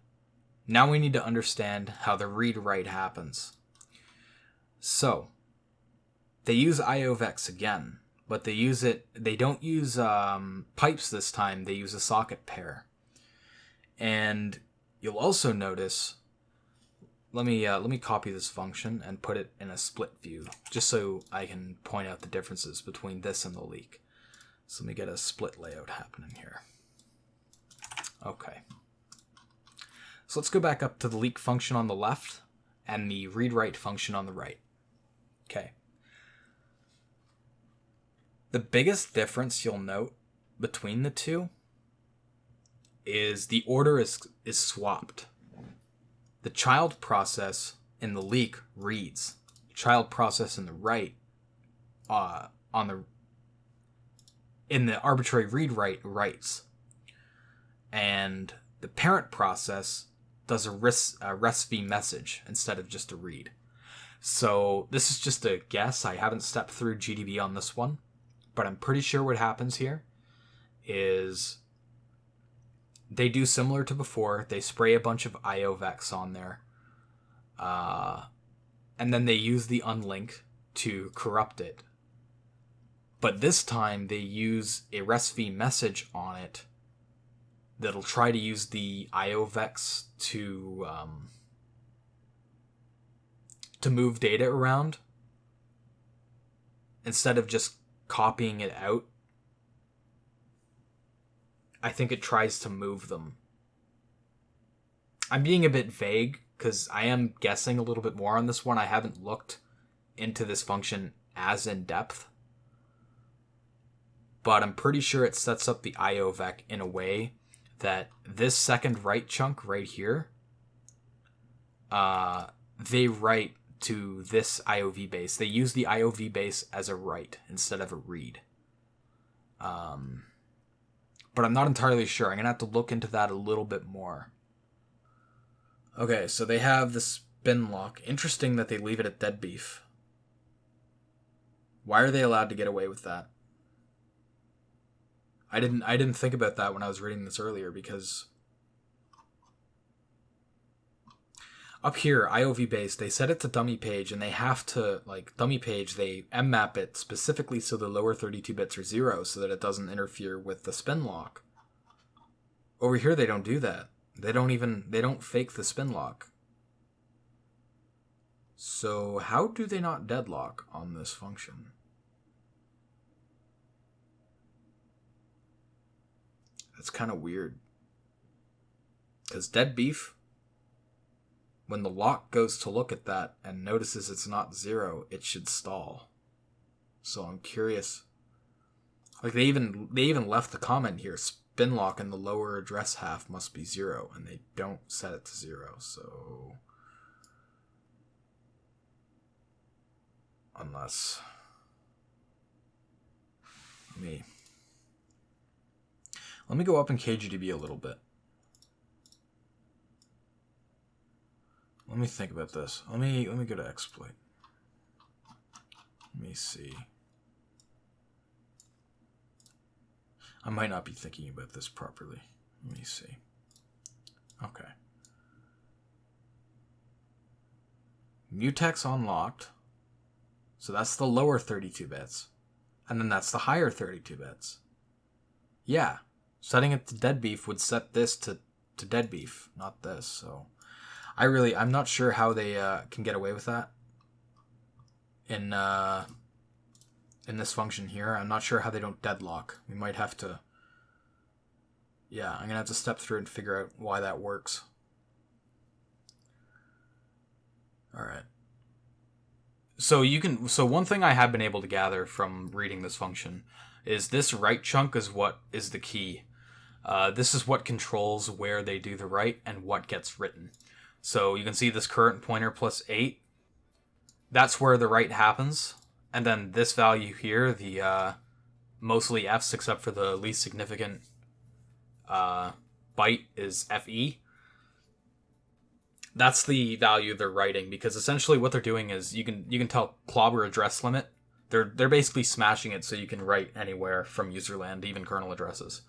Speaker 2: Now we need to understand how the read-write happens. So, they use IOVEX again, but they don't use pipes this time, they use a socket pair. And you'll also notice, let me copy this function and put it in a split view, just so I can point out the differences between this and the leak. So let me get a split layout happening here. Okay. So let's go back up to the leak function on the left and the read-write function on the right. Okay. The biggest difference you'll note between the two is the order is swapped. The child process in the leak reads. The child process in the write in the arbitrary read-write writes. And the parent process does a RESV message instead of just a read. So this is just a guess. I haven't stepped through GDB on this one, but I'm pretty sure what happens here is they do similar to before. They spray a bunch of IOVEX on there, and then they use the unlink to corrupt it. But this time they use a RESV message on it that'll try to use the IOVEX to move data around instead of just copying it out. I think it tries to move them. I'm being a bit vague because I am guessing a little bit more on this one. I haven't looked into this function as in depth, but I'm pretty sure it sets up the IOVEC in a way that this second write chunk right here, they write to this IOV base. They use the IOV base as a write instead of a read. But I'm not entirely sure. I'm going to have to look into that a little bit more. Okay, so they have the spin lock. Interesting that they leave it at dead beef. Why are they allowed to get away with that? I didn't think about that when I was reading this earlier, because up here, IOV base, they set it to dummy page, and they have to, dummy page, they mmap it specifically so the lower 32 bits are 0 so that it doesn't interfere with the spin lock. Over here, they don't do that. They don't fake the spin lock. So how do they not deadlock on this function? That's kind of weird. Because dead beef, when the lock goes to look at that and notices it's not 0, it should stall. So I'm curious. They even left the comment here, spin lock in the lower address half must be 0, and they don't set it to 0, so unless let me go up in KGDB a little bit. Let me think about this. Let me go to exploit. Let me see. I might not be thinking about this properly. Let me see. Okay. Mutex unlocked. So that's the lower 32 bits. And then that's the higher 32 bits. Yeah. Setting it to dead beef would set this to dead beef, not this. So I'm not sure how they can get away with that in this function here. I'm not sure how they don't deadlock. We might have to, I'm going to have to step through and figure out why that works. All right. So one thing I have been able to gather from reading this function is this write chunk is what is the key. This is what controls where they do the write and what gets written. So you can see this current pointer plus 8. That's where the write happens. And then this value here, the mostly Fs except for the least significant byte is FE. That's the value they're writing, because essentially what they're doing is you can tell clobber address limit. They're basically smashing it so you can write anywhere from userland, even kernel addresses,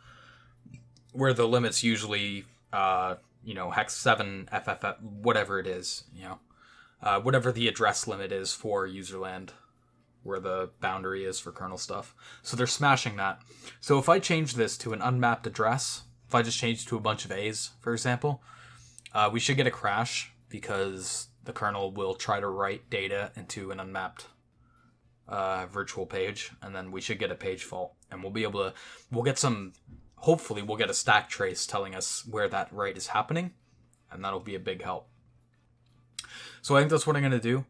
Speaker 2: where the limit's usually hex 7 FFF, whatever it is, whatever the address limit is for userland, where the boundary is for kernel stuff. So they're smashing that. So if I change this to an unmapped address, if I just change to a bunch of A's, for example, we should get a crash, because the kernel will try to write data into an unmapped virtual page, and then we should get a page fault, and hopefully we'll get a stack trace telling us where that write is happening, and that'll be a big help. So I think that's what I'm going to do.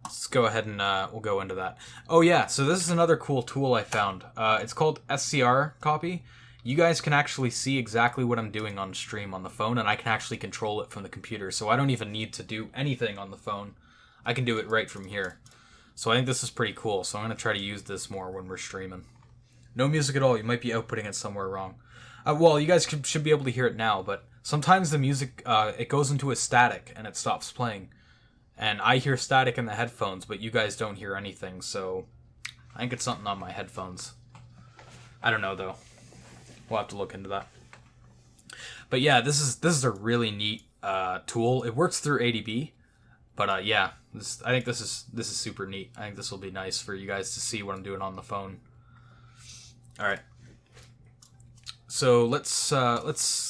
Speaker 2: Let's go ahead and we'll go into that. Oh yeah, so this is another cool tool I found. It's called SCR copy. You guys can actually see exactly what I'm doing on stream on the phone, and I can actually control it from the computer, so I don't even need to do anything on the phone. I can do it right from here. So I think this is pretty cool, so I'm going to try to use this more when we're streaming. No music at all. You might be outputting it somewhere wrong. Well, you guys should be able to hear it now, but sometimes the music, it goes into a static and it stops playing. And I hear static in the headphones, but you guys don't hear anything, so I think it's something on my headphones. I don't know, though. We'll have to look into that. But yeah, this is a really neat tool. It works through ADB, but yeah, I think this is super neat. I think this will be nice for you guys to see what I'm doing on the phone. All right. So let's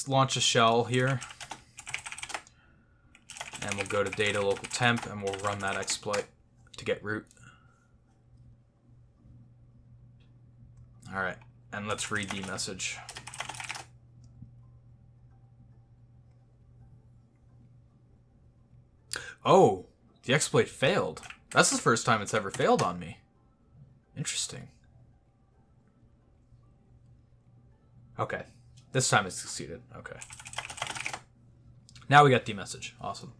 Speaker 2: launch a shell here, and we'll go to data local temp, and we'll run that exploit to get root. All right, and let's read the message. Oh, the exploit failed. That's the first time it's ever failed on me. Interesting. Okay. This time it succeeded. Okay. Now we got the message. Awesome.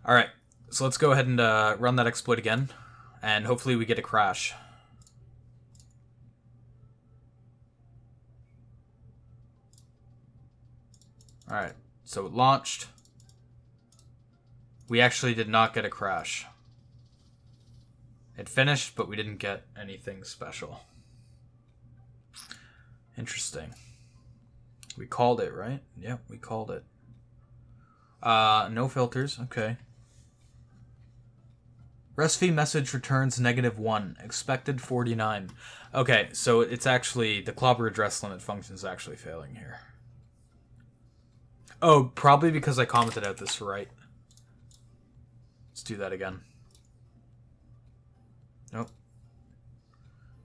Speaker 2: All right. So let's go ahead and run that exploit again, and hopefully we get a crash. All right. So it launched. We actually did not get a crash. It finished, but we didn't get anything special. Interesting. We called it, right? Yeah, we called it. No filters. Okay. RESTfee message returns -1. Expected 49. Okay, so it's actually, the clobber address limit function is actually failing here. Oh, probably because I commented out this right. Let's do that again. Nope.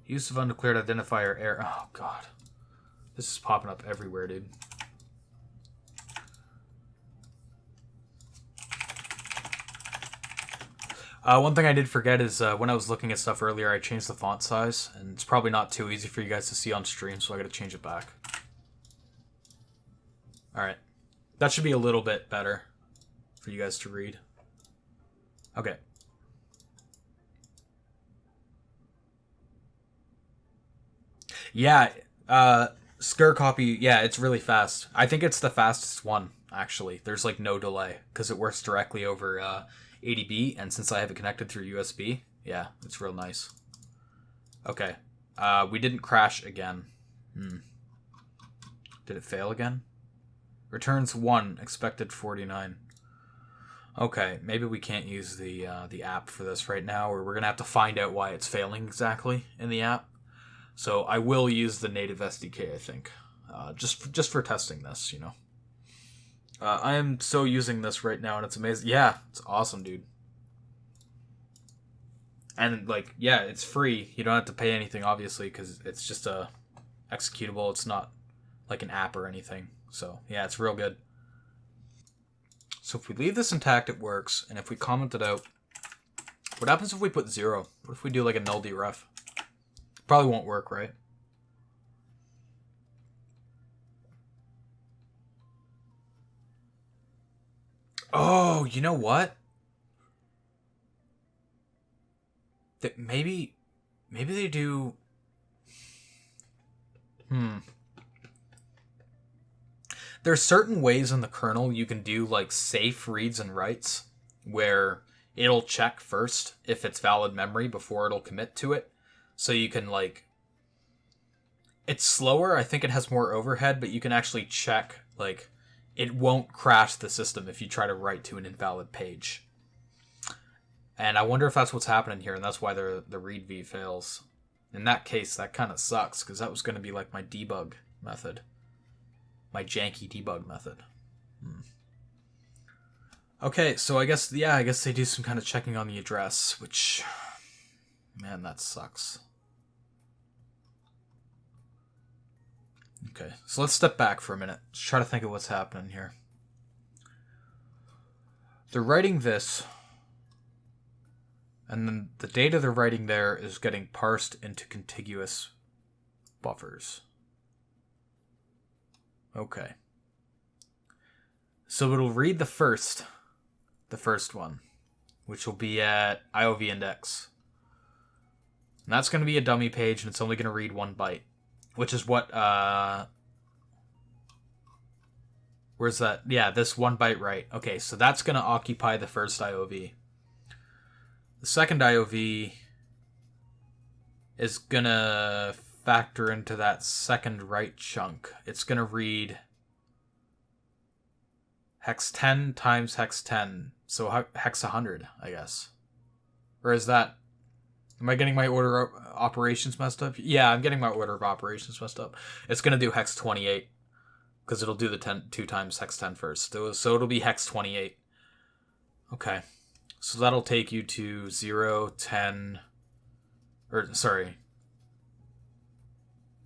Speaker 2: Use of undeclared identifier error. Oh, God. This is popping up everywhere, dude. One thing I did forget is when I was looking at stuff earlier, I changed the font size, and it's probably not too easy for you guys to see on stream, so I gotta change it back. Alright. That should be a little bit better for you guys to read. Okay. Yeah, Scur copy, yeah, it's really fast. I think it's the fastest one, actually. There's like no delay, because it works directly over ADB, and since I have it connected through USB, yeah, it's real nice. Okay, we didn't crash again. Did it fail again? Returns 1, expected 49. Okay, maybe we can't use the app for this right now, or we're gonna have to find out why it's failing exactly in the app. So I will use the native SDK, I think, just for testing this, you know. I am so using this right now, and it's amazing. Yeah, it's awesome, dude. And like, yeah, it's free. You don't have to pay anything, obviously, because it's just a executable. It's not like an app or anything. So yeah, it's real good. So if we leave this intact, it works. And if we comment it out, what happens if we put 0? What if we do like a null deref? Probably won't work, right? Oh, you know what? That maybe they do. There's certain ways in the kernel you can do like safe reads and writes where it'll check first if it's valid memory before it'll commit to it. So you can like, it's slower. I think it has more overhead, but you can actually check like it won't crash the system if you try to write to an invalid page. And I wonder if that's what's happening here, and that's why the read v fails. In that case, that kind of sucks, because that was going to be like my debug method. My janky debug method. Okay, so I guess they do some kind of checking on the address, which, man, that sucks. Okay, so let's step back for a minute. Let's try to think of what's happening here. They're writing this, and then the data they're writing there is getting parsed into contiguous buffers. Okay. So it'll read the first one, which will be at IOV index. And that's going to be a dummy page, and it's only going to read 1 byte, which is what, where's that? Yeah, this 1 byte write. Okay, so that's going to occupy the first IOV. The second IOV is going to factor into that second write chunk. It's going to read hex 10 times hex 10. So hex 100, I guess. Or is that... Am I getting my order of operations messed up? Yeah, I'm getting my order of operations messed up. It's going to do hex 28. Because it'll do the 2 times hex 10 first. So it'll be hex 28. Okay. So that'll take you to 0, 10... Or, sorry.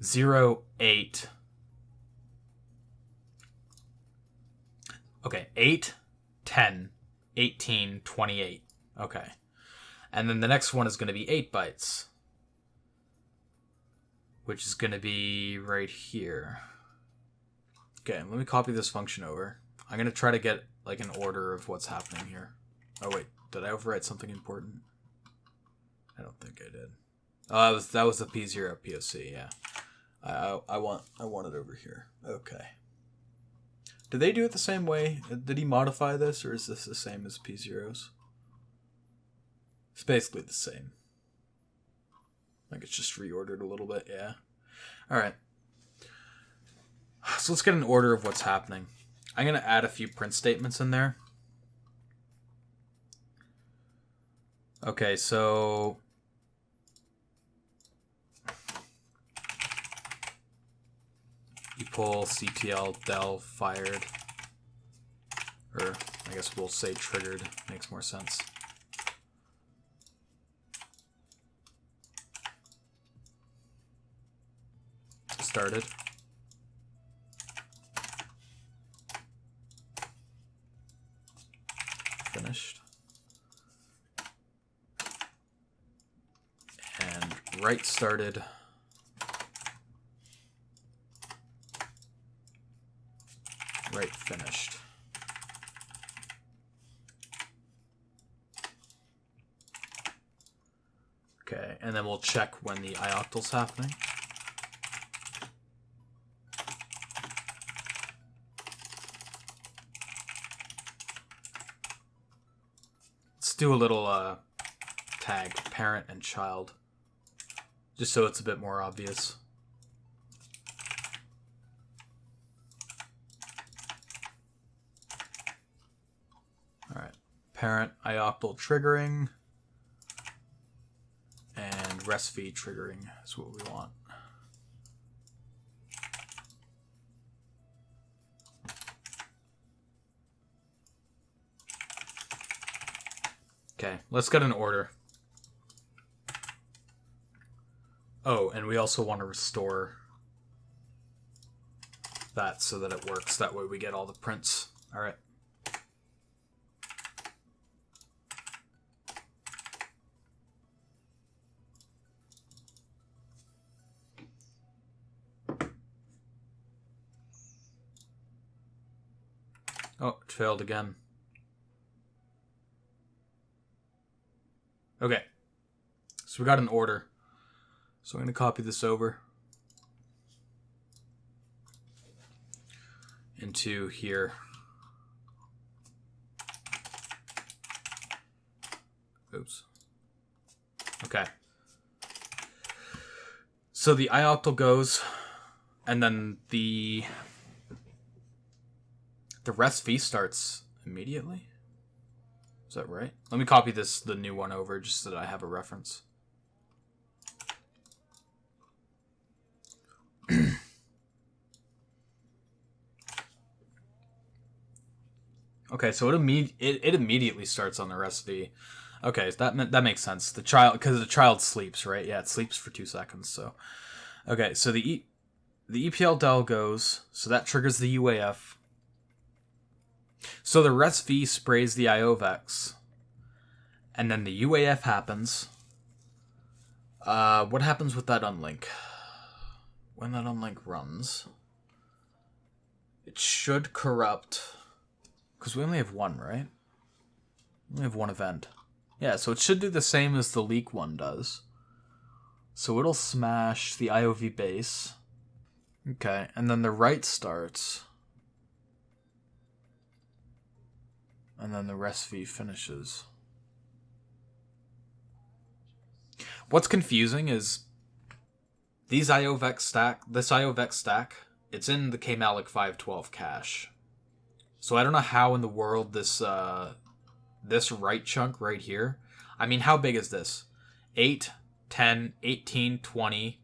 Speaker 2: 0, 8... Okay, 8, 10, 18, 28. Okay. And then the next one is going to be 8 bytes. Which is going to be right here. Okay, let me copy this function over. I'm going to try to get like an order of what's happening here. Oh wait, did I overwrite something important? I don't think I did. Oh, that was the P0 POC, yeah. I want it over here. Okay. Did they do it the same way? Did he modify this, or is this the same as P0's? It's basically the same. Like it's just reordered a little bit, yeah. Alright. So let's get an order of what's happening. I'm going to add a few print statements in there. Okay, so... you pull ctl del fired, or I guess we'll say triggered, makes more sense. Started. Finished. And write started. Write finished. Okay, and then we'll check when the ioctal's happening. Let's do a little tag, parent and child, just so it's a bit more obvious. Alright, parent ioctal triggering and resv triggering is what we want. Okay, let's get an order. Oh, and we also want to restore that so that it works. That way we get all the prints. All right. Oh, it failed again. Okay. So we got an order. So I'm going to copy this over into here. Oops. Okay. So the ioctal goes, and then the rest v starts immediately. Is that right? Let me copy the new one over just so that I have a reference. Okay, so it immediately starts on the rest v. Okay, that makes sense. The child sleeps, right? Yeah, it sleeps for 2 seconds. So, okay, so the EPL del goes, so that triggers the UAF. So the rest v sprays the IOVEX, and then the UAF happens. What happens with that unlink? When that unlink runs, it should corrupt, because we only have one, right? We only have one event. Yeah, so it should do the same as the leak one does. So it'll smash the IOV base. Okay, and then the write starts. And then the rest v finishes. What's confusing is this IOVEX stack, it's in the KMalloc 512 cache. So I don't know how in the world this write chunk right here. I mean, how big is this? 8, 10, 18, 20,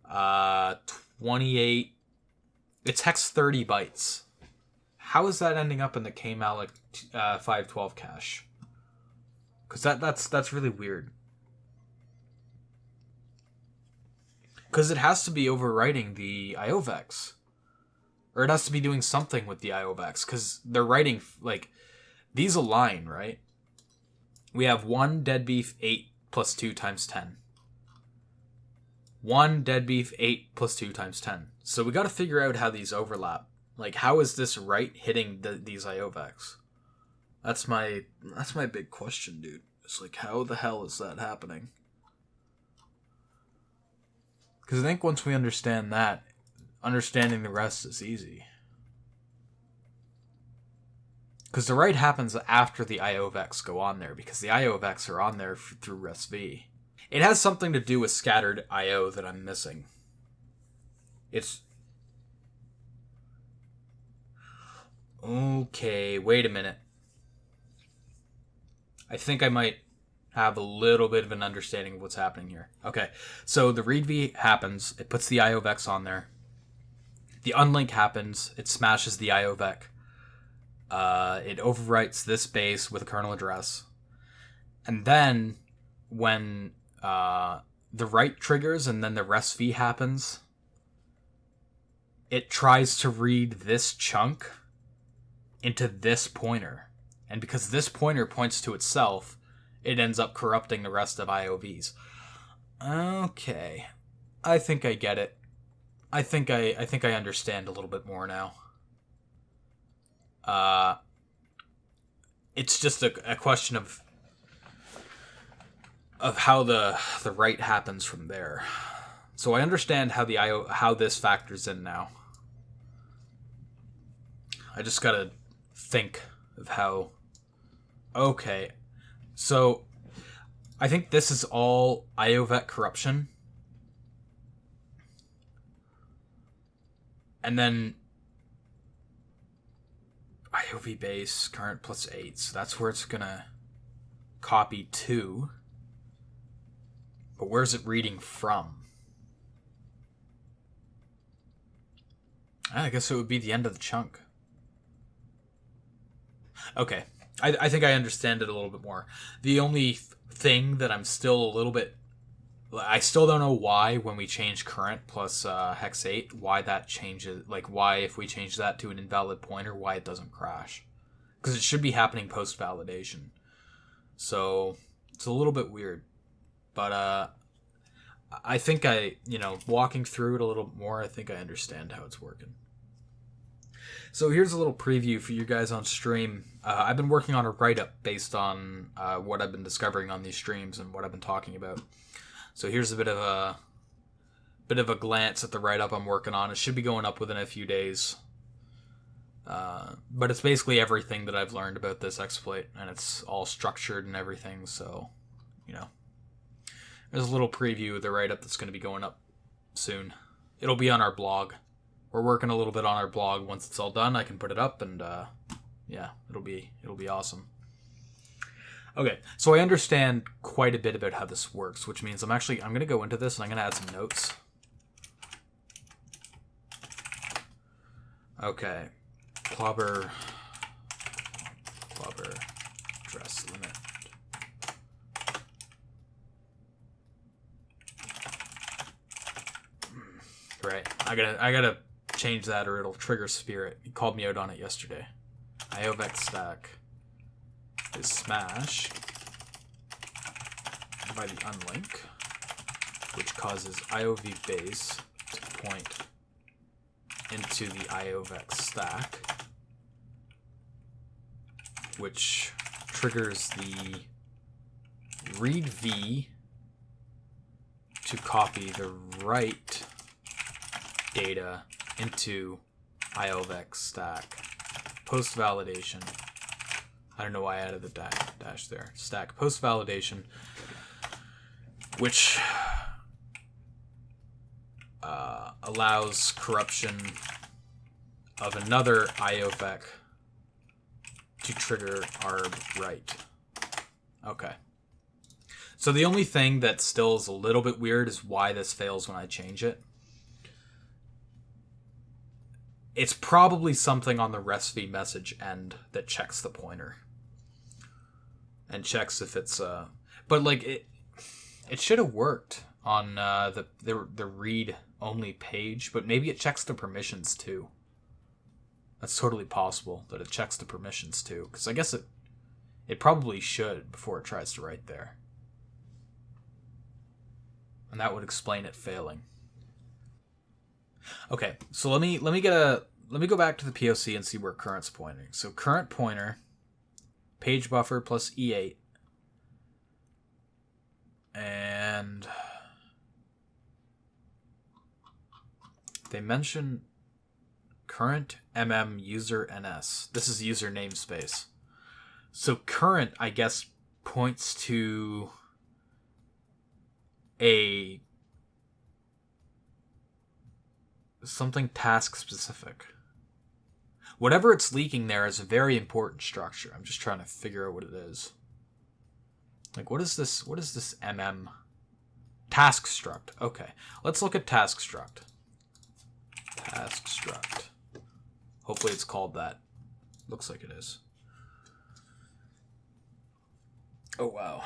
Speaker 2: 28. It's hex 30 bytes. How is that ending up in the KMalloc 512 cache? Because that's really weird. Because it has to be overwriting the IOVEX. Or it has to be doing something with the IOVEX. Because they're writing, like, these align, right? We have 1 deadbeef 8 plus 2 times 10. 1 deadbeef 8 plus 2 times 10. So we got to figure out how these overlap. Like, how is this right hitting these IOVEX? That's my big question, dude. It's like, how the hell is that happening? Because I think once we understand that, understanding the rest is easy. Because the write happens after the IOVEX go on there, because the IOVEX are on there through rest v. It has something to do with scattered IO that I'm missing. It's... Okay, wait a minute. I think I might have a little bit of an understanding of what's happening here. Okay, so the read v happens. It puts the IOVEX on there. The unlink happens. It smashes the IOVEX. It overwrites this base with a kernel address. And then when the write triggers and then the rest v happens, it tries to read this chunk into this pointer. And because this pointer points to itself, it ends up corrupting the rest of IOVs. Okay. I think I get it. I think I understand a little bit more now. It's just a question of how the write happens from there. So I understand how this factors in now. I just gotta think of how. Okay, so I think this is all IOVEC corruption, and then IOV base current plus 8. So that's where it's gonna copy to. But where's it reading from? I guess it would be the end of the chunk. Okay, I think I understand it a little bit more. The only thing that I'm still a little bit... I still don't know why when we change current plus hex 8, why that changes... Like, why if we change that to an invalid pointer, why it doesn't crash. Because it should be happening post-validation. So, it's a little bit weird. But, I think walking through it a little more, I think I understand how it's working. So here's a little preview for you guys on stream. I've been working on a write-up based on what I've been discovering on these streams and what I've been talking about. So here's a bit of a glance at the write-up I'm working on. It should be going up within a few days. But it's basically everything that I've learned about this exploit, and it's all structured and everything, so, you know. There's a little preview of the write-up that's going to be going up soon. It'll be on our blog. We're working a little bit on our blog. Once it's all done, I can put it up, and yeah, it'll be awesome. Okay, so I understand quite a bit about how this works, which means I'm going to go into this and I'm going to add some notes. Okay, clobber address limit. Right, I gotta change that or it'll trigger Spirit. He called me out on it yesterday. IOVEX stack is smash by the unlink, which causes IOV base to point into the IOVEX stack, which triggers the read V to copy the write data into IOVEX stack. Post validation. I don't know why I added the dash there. Stack post validation, which allows corruption of another IOVEC to trigger arb write. Okay. So the only thing that still is a little bit weird is why this fails when I change it. It's probably something on the RESTv message end that checks the pointer. And checks if it's but like it should have worked on the read only page, but maybe it checks the permissions too. That's totally possible that it checks the permissions too, because I guess it probably should before it tries to write there. And that would explain it failing. Okay, so let me go back to the POC and see where current's pointing. So current pointer, page buffer plus E8, and they mention current user ns. This is user namespace. So current, I guess, points to a something task specific. Whatever it's leaking there is a very important structure. I'm just trying to figure out what it is. Like, what is this task struct? Okay, let's look at task struct. Task struct. Hopefully it's called that. Looks like it is. Oh wow,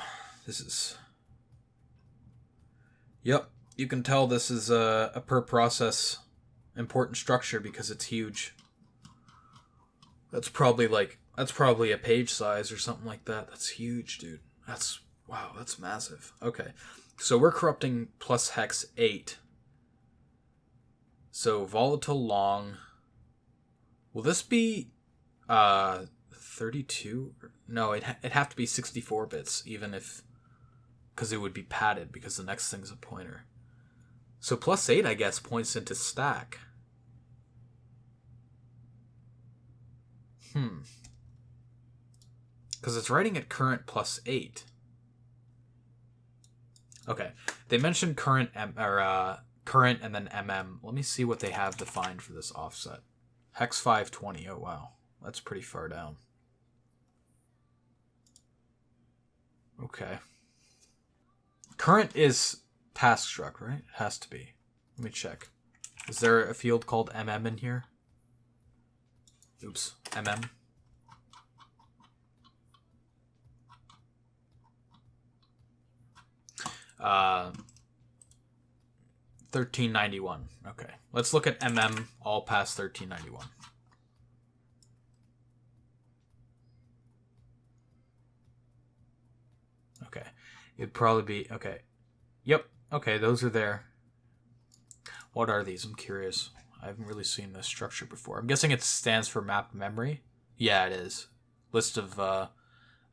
Speaker 2: this is. Yep, you can tell this is a per process important structure because it's huge. That's probably a page size or something like that. That's huge, dude. Wow, that's massive. Okay. So we're corrupting plus hex 8. So volatile long. Will this be 32? No, it'd have to be 64 bits, even if, because it would be padded because the next thing's a pointer. So plus 8, I guess, points into stack. Because it's writing at current plus 8. Okay, they mentioned current current and then Let me see what they have defined for this offset. Hex 520. Oh wow, that's pretty far down. Okay. Current is task struct, right? It has to be. Let me check. Is there a field called in here? Oops, 1391. Okay, let's look at all past 1391. Okay, it'd probably be okay. Yep. Okay, those are there. What are these? I'm curious. I haven't really seen this structure before. I'm guessing it stands for map memory. Yeah, it is. List of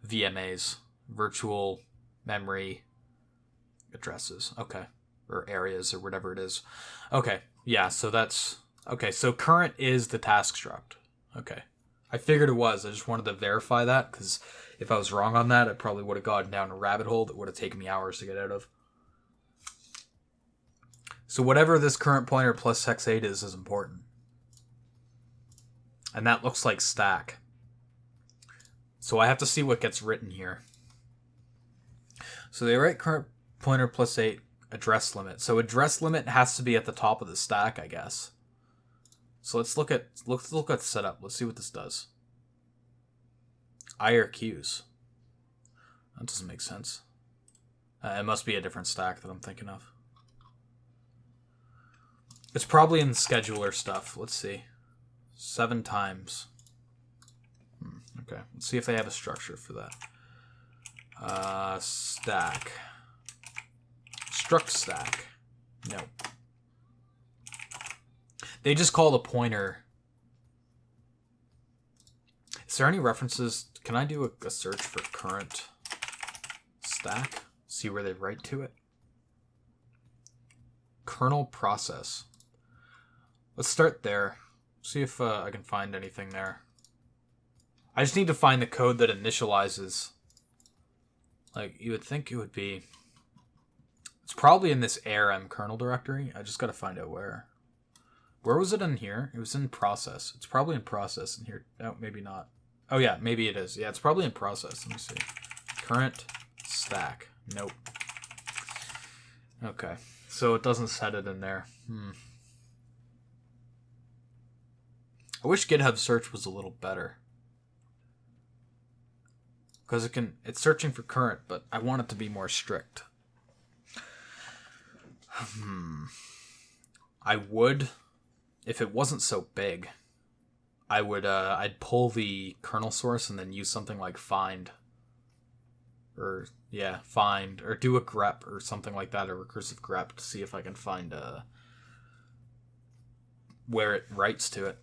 Speaker 2: VMAs, virtual memory addresses. Okay. Or areas or whatever it is. Okay. Yeah, so that's okay. So current is the task struct. Okay. I figured it was. I just wanted to verify that, because if I was wrong on that, I probably would have gone down a rabbit hole that would have taken me hours to get out of. So whatever this current pointer plus hex 8 is important. And that looks like stack. So I have to see what gets written here. So they write current pointer plus 8 address limit. So address limit has to be at the top of the stack, I guess. So let's look at setup. Let's see what this does. IRQs. That doesn't make sense. It must be a different stack that I'm thinking of. It's probably in the scheduler stuff. Let's see. 7 times. Okay. Let's see if they have a structure for that. Stack. Struct stack. No. They just call the pointer. Is there any references? Can I do a search for current stack? See where they write to it? Kernel process. Let's start there. See if I can find anything there. I just need to find the code that initializes. Like, you would think it would be... It's probably in this ARM kernel directory. I just gotta find out where. Where was it in here? It was in process. It's probably in process in here. No, maybe not. Oh yeah, maybe it is. Yeah, it's probably in process. Let me see. Current stack. Nope. Okay. So it doesn't set it in there. I wish GitHub search was a little better. Because it's searching for current, but I want it to be more strict. I would, if it wasn't so big, I'd pull the kernel source and then use something like find. Or, yeah, find. Or do a grep or something like that, a recursive grep, to see if I can find where it writes to it.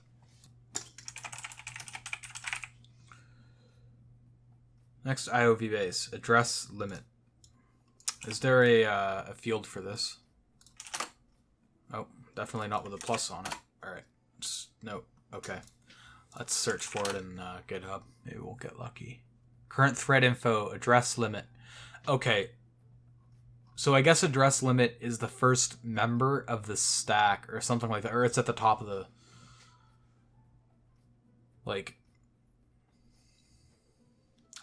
Speaker 2: Next, IOV base. Address limit. Is there a field for this? Oh, definitely not with a plus on it. Alright. Nope. Okay. Let's search for it in GitHub. Maybe we'll get lucky. Current thread info. Address limit. Okay. So I guess address limit is the first member of the stack or something like that. Or it's at the top of the... Like...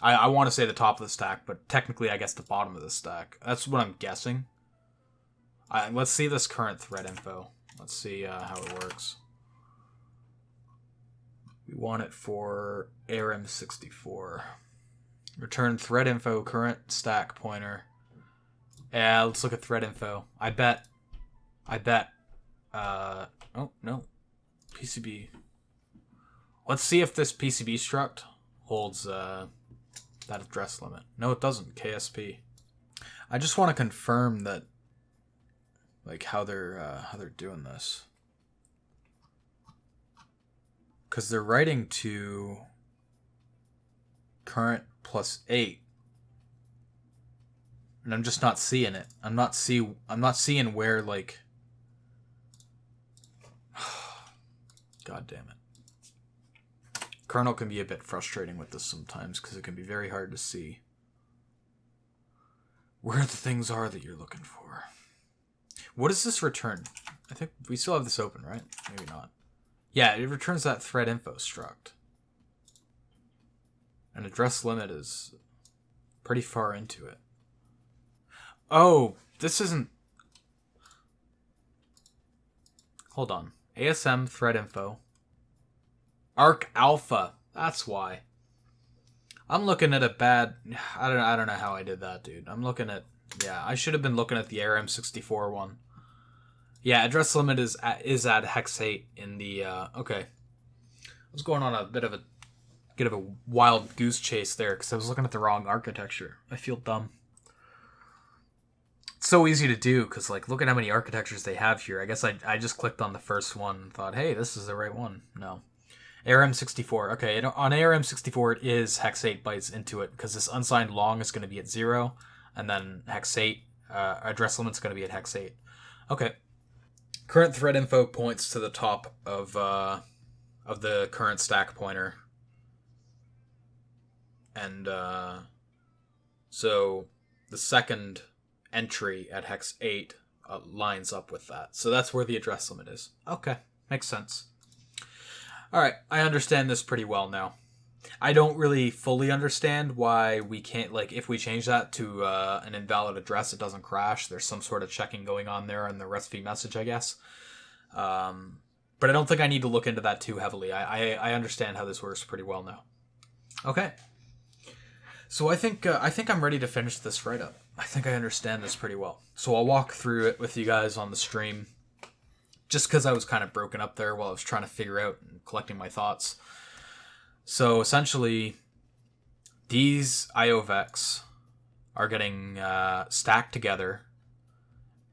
Speaker 2: I want to say the top of the stack, but technically I guess the bottom of the stack. That's what I'm guessing. Let's see this current thread info. Let's see how it works. We want it for ARM64. Return thread info, current stack pointer. Yeah, let's look at thread info. I bet. Oh, no. PCB. Let's see if this PCB struct holds that address limit. No, it doesn't. KSP. I just want to confirm that, like, how they're doing this, because they're writing to current plus 8, and I'm just not seeing it. I'm not seeing where, like, God damn it. Kernel can be a bit frustrating with this sometimes because it can be very hard to see where the things are that you're looking for. What does this return? I think we still have this open, right? Maybe not. Yeah, it returns that thread info struct. And address limit is pretty far into it. Oh, this isn't... Hold on. ASM thread info. Arc Alpha. That's why. I'm looking at a bad... I don't know how I did that, dude. I'm looking at... Yeah, I should have been looking at the ARM64 one. Yeah, address limit is at hex 8 in the... Okay. I was going on a bit of a wild goose chase there because I was looking at the wrong architecture. I feel dumb. It's so easy to do because, like, look at how many architectures they have here. I guess I just clicked on the first one and thought, hey, this is the right one. No. ARM64. Okay, on ARM64 it is hex 8 bytes into it because this unsigned long is going to be at 0, and then hex 8 address limit's going to be at hex 8. Okay. Current thread info points to the top of of the current stack pointer. And so the second entry at hex 8 lines up with that. So that's where the address limit is. Okay, makes sense. Alright, I understand this pretty well now. I don't really fully understand why we can't, like, if we change that to an invalid address, it doesn't crash. There's some sort of checking going on there in the RESTv message, I guess. But I don't think I need to look into that too heavily. I understand how this works pretty well now. Okay. So I think I'm ready to finish this write-up. I think I understand this pretty well. So I'll walk through it with you guys on the stream, just because I was kind of broken up there while I was trying to figure out and collecting my thoughts. So essentially, these IOVEX are getting stacked together,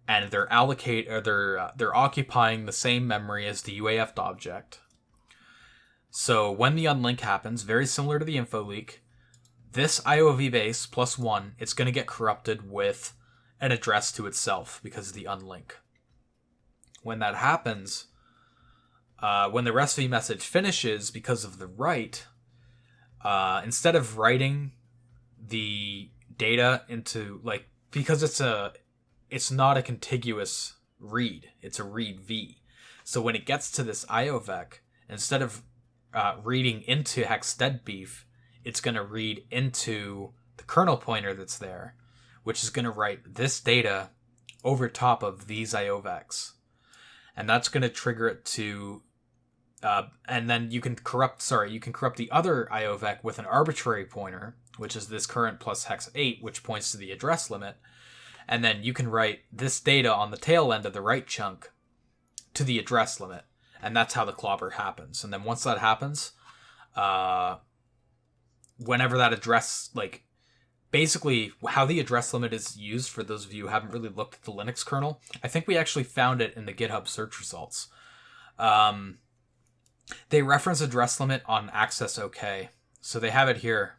Speaker 2: and they're occupying the same memory as the UAF object. So when the unlink happens, very similar to the info leak, this IOV base plus 1, it's going to get corrupted with an address to itself because of the unlink. When that happens, when the RESTv message finishes because of the write, instead of writing the data into, like, because it's not a contiguous read, it's a read V. So when it gets to this IOVEC, instead of reading into hex deadbeef, it's going to read into the kernel pointer that's there, which is going to write this data over top of these IOVEX. And that's going to trigger it to, and then you can corrupt the other IOVEC with an arbitrary pointer, which is this current plus hex 8, which points to the address limit. And then you can write this data on the tail end of the write chunk to the address limit. And that's how the clobber happens. And then once that happens, whenever that address, like, basically how the address limit is used, for those of you who haven't really looked at the Linux kernel, I think we actually found it in the GitHub search results. They reference address limit on access OK. So they have it here.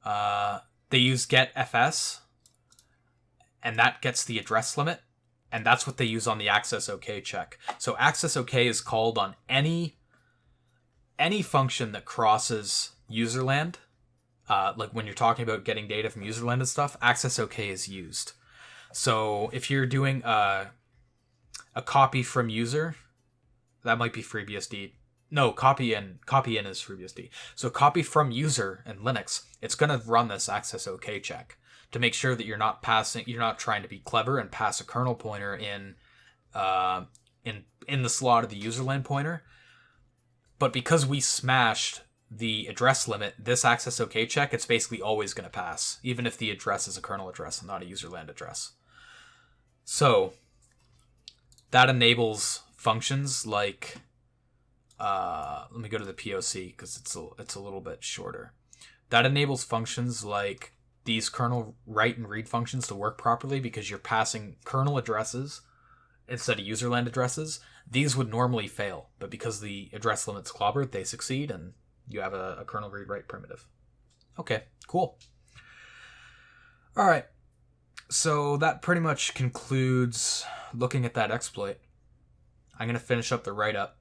Speaker 2: They use getFS, and that gets the address limit, and that's what they use on the access OK check. So access OK is called on any function that crosses userland. Like when you're talking about getting data from userland and stuff, access OK is used. So if you're doing a copy from user, that might be FreeBSD. No, copy in is FreeBSD. So copy from user in Linux, it's going to run this access OK check to make sure that you're not trying to be clever and pass a kernel pointer in the slot of the userland pointer. But because we smashed the address limit, this access OK check, it's basically always going to pass, even if the address is a kernel address and not a userland address. So that enables functions like, let me go to the POC because it's a little bit shorter. That enables functions like these kernel write and read functions to work properly because you're passing kernel addresses instead of userland addresses. These would normally fail, but because the address limit's clobbered, they succeed, and you have a kernel read write primitive. Okay, cool. All right, so that pretty much concludes looking at that exploit. I'm going to finish up the write-up,